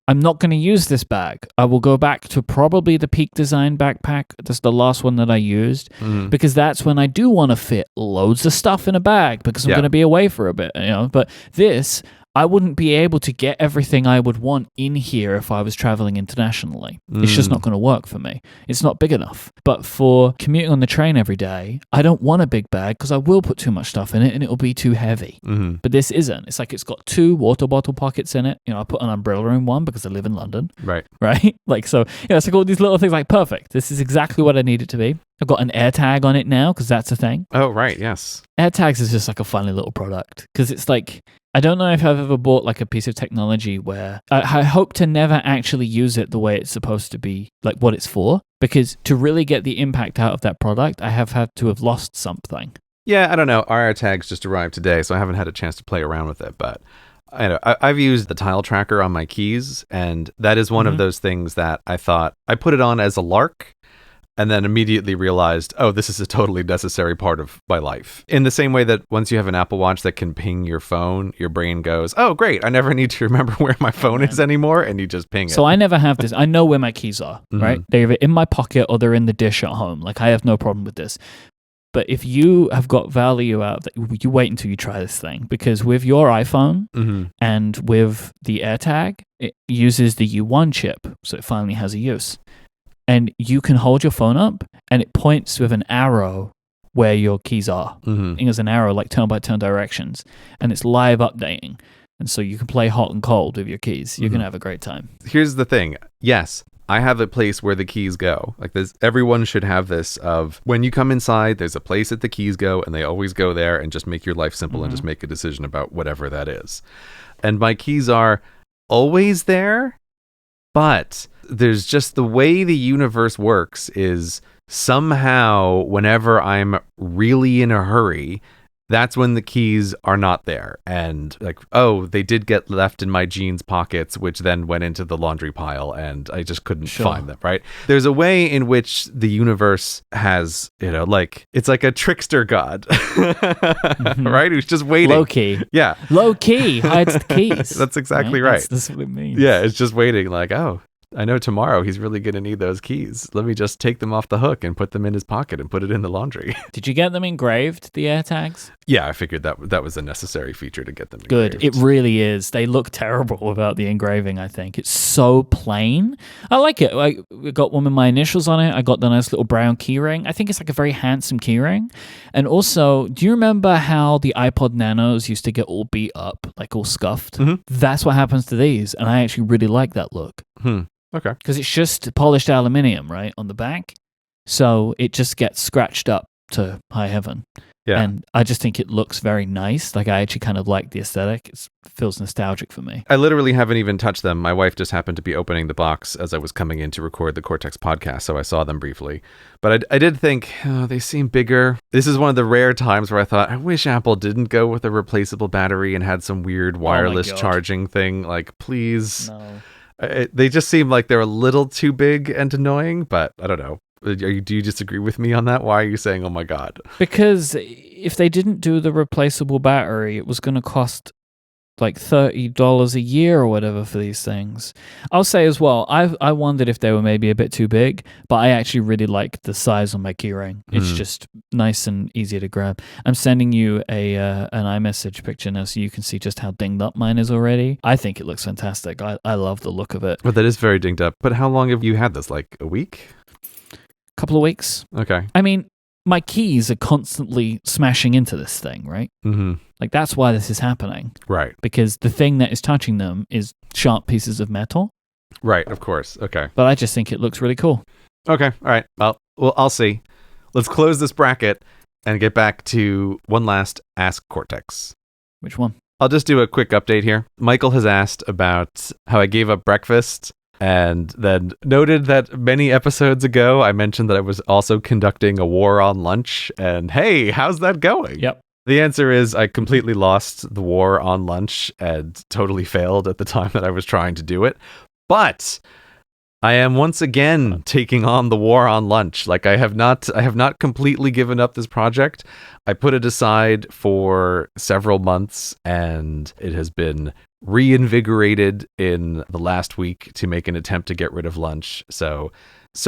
I'm not going to use this bag. I will go back to probably the Peak Design backpack. That's the last one that I used because that's when I do want to fit loads of stuff in a bag because I'm going to be away for a bit, But this, I wouldn't be able to get everything I would want in here if I was traveling internationally. It's just not going to work for me. It's not big enough. But for commuting on the train every day, I don't want a big bag because I will put too much stuff in it and it'll be too heavy. But this isn't. It's like it's got 2 water bottle pockets in it. I put an umbrella in one because I live in London. Right? Like, so, it's like all these little things like, perfect. This is exactly what I need it to be. I've got an AirTag on it now because that's a thing. Oh, right. Yes. AirTags is just like a funny little product because it's like, I don't know if I've ever bought like a piece of technology where I hope to never actually use it the way it's supposed to be, like what it's for, because to really get the impact out of that product, I have had to have lost something. Yeah, I don't know. Our AirTags just arrived today, so I haven't had a chance to play around with it, but I've used the tile tracker on my keys, and that is one of those things that I thought I put it on as a lark, and then immediately realized, oh, this is a totally necessary part of my life. In the same way that once you have an Apple Watch that can ping your phone, your brain goes, oh, great, I never need to remember where my phone is anymore, and you just ping it. So I never have this. I know where my keys are, right? They're either in my pocket or they're in the dish at home. Like, I have no problem with this. But if you have got value out of that, you wait until you try this thing. Because with your iPhone and with the AirTag, it uses the U1 chip. So it finally has a use. And you can hold your phone up and it points with an arrow where your keys are. I think there's an arrow like turn-by-turn directions. And it's live updating. And so you can play hot and cold with your keys. You're going to have a great time. Here's the thing. Yes, I have a place where the keys go. Like this, everyone should have this of when you come inside, there's a place that the keys go and they always go there and just make your life simple and just make a decision about whatever that is. And my keys are always there, but there's just the way the universe works is somehow whenever I'm really in a hurry, that's when the keys are not there. And like, oh, they did get left in my jeans pockets, which then went into the laundry pile and I just couldn't find them, right? There's a way in which the universe has, like, it's like a trickster god, right? Who's just waiting. Low key. Yeah. Low key hides the keys. That's exactly right. That's what it means. Yeah, it's just waiting like, oh, I know tomorrow he's really going to need those keys. Let me just take them off the hook and put them in his pocket and put it in the laundry. Did you get them engraved, the AirTags? Yeah, I figured that was a necessary feature to get them engraved. Good. It really is. They look terrible without the engraving, I think. It's so plain. I like it. I got one with my initials on it. I got the nice little brown keyring. I think it's like a very handsome keyring. And also, do you remember how the iPod Nanos used to get all beat up, like all scuffed? That's what happens to these. And I actually really like that look. Okay. Because it's just polished aluminium, right, on the back. So it just gets scratched up to high heaven. Yeah. And I just think it looks very nice. Like, I actually kind of like the aesthetic. It feels nostalgic for me. I literally haven't even touched them. My wife just happened to be opening the box as I was coming in to record the Cortex podcast, so I saw them briefly. But I did think, oh, they seem bigger. This is one of the rare times where I thought, I wish Apple didn't go with a replaceable battery and had some weird wireless charging thing. Like, please. No. They just seem like they're a little too big and annoying, but I don't know. Do you disagree with me on that? Why are you saying, oh my God? Because if they didn't do the replaceable battery, it was going to cost like $30 a year or whatever for these things. I'll say as well, I wondered if they were maybe a bit too big, but I actually really like the size on my keyring. It's just nice and easy to grab. I'm sending you an iMessage picture now so you can see just how dinged up mine is already. I think it looks fantastic. I love the look of it. But that is very dinged up. But how long have you had this? Like a week? Couple of weeks. Okay. I mean, my keys are constantly smashing into this thing, right? Like, that's why this is happening. Right. Because the thing that is touching them is sharp pieces of metal. Right, of course. Okay. But I just think it looks really cool. Okay. All right. Well, I'll see. Let's close this bracket and get back to one last Ask Cortex. Which one? I'll just do a quick update here. Michael has asked about how I gave up breakfast and then noted that many episodes ago, I mentioned that I was also conducting a war on lunch. And hey, how's that going? Yep. The answer is I completely lost the war on lunch and totally failed at the time that I was trying to do it. But I am once again taking on the war on lunch. Like, I have not completely given up this project. I put it aside for several months and it has been reinvigorated in the last week to make an attempt to get rid of lunch. So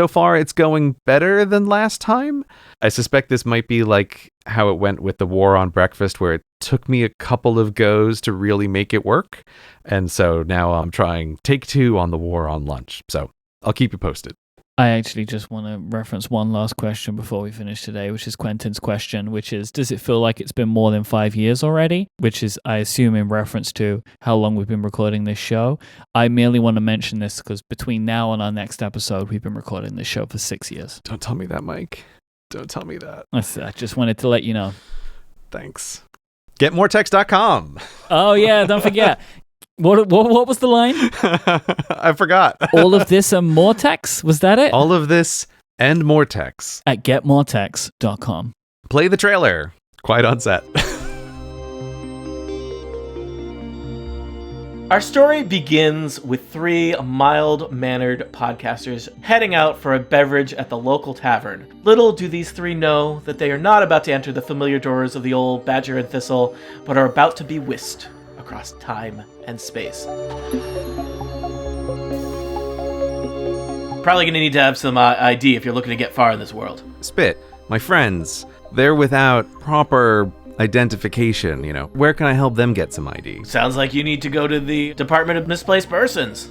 far it's going better than last time. I suspect this might be like how it went with the war on breakfast, where it took me a couple of goes to really make it work. And so now I'm trying take 2 on the war on lunch. So I'll keep you posted. I actually just want to reference one last question before we finish today, which is Quentin's question, which is, does it feel like it's been more than 5 years already? Which is, I assume, in reference to how long we've been recording this show. I merely want to mention this because between now and our next episode, we've been recording this show for 6 years. Don't tell me that, Myke. Don't tell me that. I just wanted to let you know. Thanks. GetMoreText.com. Oh, yeah, don't forget. What was the line? I forgot. All of this and more text? Was that it? All of this and more text. At getmoretext.com. Play the trailer. Quiet on set. Our story begins with 3 mild-mannered podcasters heading out for a beverage at the local tavern. Little do these 3 know that they are not about to enter the familiar doors of the old Badger and Thistle, but are about to be whisked across time and space. Probably going to need to have some ID if you're looking to get far in this world. Spit, my friends, they're without proper identification, Where can I help them get some ID? Sounds like you need to go to the Department of Misplaced Persons.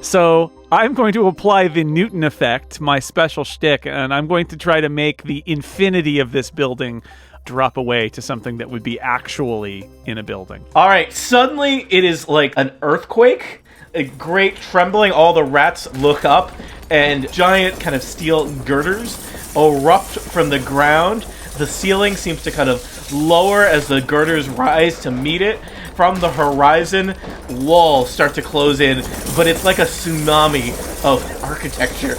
So I'm going to apply the Newton effect, my special shtick, and I'm going to try to make the infinity of this building drop away to something that would be actually in a building. All right, suddenly it is like an earthquake, a great trembling. All the rats look up, and giant kind of steel girders erupt from the ground. The ceiling seems to kind of lower as the girders rise to meet it. From the horizon, walls start to close in, but it's like a tsunami of architecture.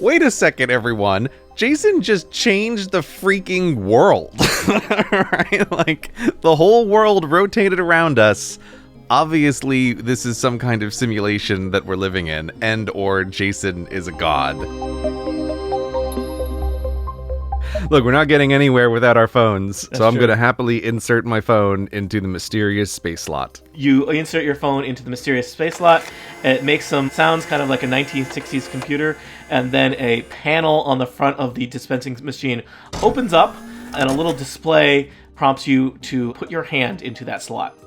Wait a second, everyone. Jason just changed the freaking world, right? Like, the whole world rotated around us. Obviously, this is some kind of simulation that we're living in, or Jason is a god. Look, we're not getting anywhere without our phones, so I'm going to happily insert my phone into the mysterious space slot. You insert your phone into the mysterious space slot. It makes some sounds kind of like a 1960s computer, and then a panel on the front of the dispensing machine opens up, and a little display prompts you to put your hand into that slot.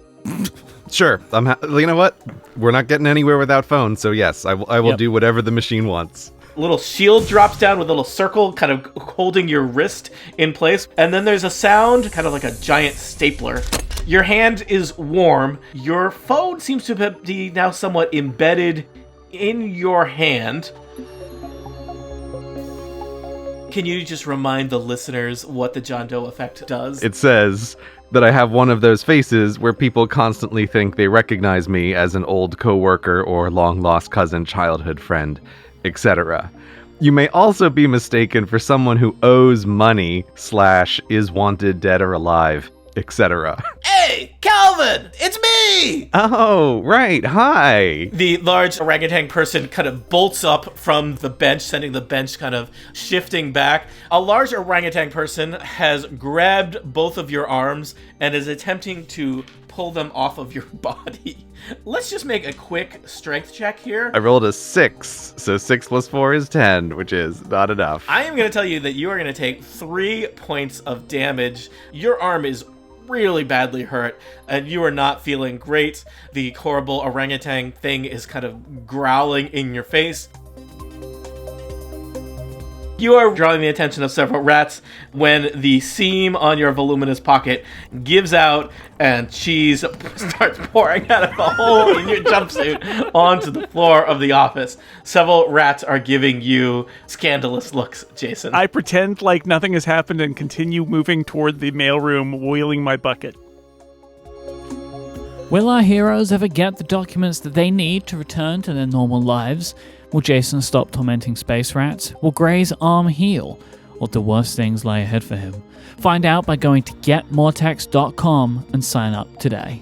Sure. You know what? We're not getting anywhere without phones, so yes, I will do whatever the machine wants. Little shield drops down with a little circle kind of holding your wrist in place. And then there's a sound, kind of like a giant stapler. Your hand is warm. Your phone seems to be now somewhat embedded in your hand. Can you just remind the listeners what the John Doe effect does? It says that I have one of those faces where people constantly think they recognize me as an old coworker or long-lost cousin, childhood friend, etc. You may also be mistaken for someone who owes money / is wanted dead or alive, etc. Hey, Calvin, it's me! Oh, right, hi! The large orangutan person kind of bolts up from the bench, sending the bench kind of shifting back. A large orangutan person has grabbed both of your arms and is attempting to pull them off of your body. Let's just make a quick strength check here. I rolled a 6, so 6 plus 4 is 10, which is not enough. I am going to tell you that you are going to take 3 points of damage. Your arm is really badly hurt, and you are not feeling great. The horrible orangutan thing is kind of growling in your face. You are drawing the attention of several rats when the seam on your voluminous pocket gives out and cheese starts pouring out of a hole in your jumpsuit onto the floor of the office. Several rats are giving you scandalous looks, Jason. I pretend like nothing has happened and continue moving toward the mailroom, wheeling my bucket. Will our heroes ever get the documents that they need to return to their normal lives? Will Jason stop tormenting space rats? Will Gray's arm heal? Or do worse things lie ahead for him? Find out by going to getmoretext.com and sign up today.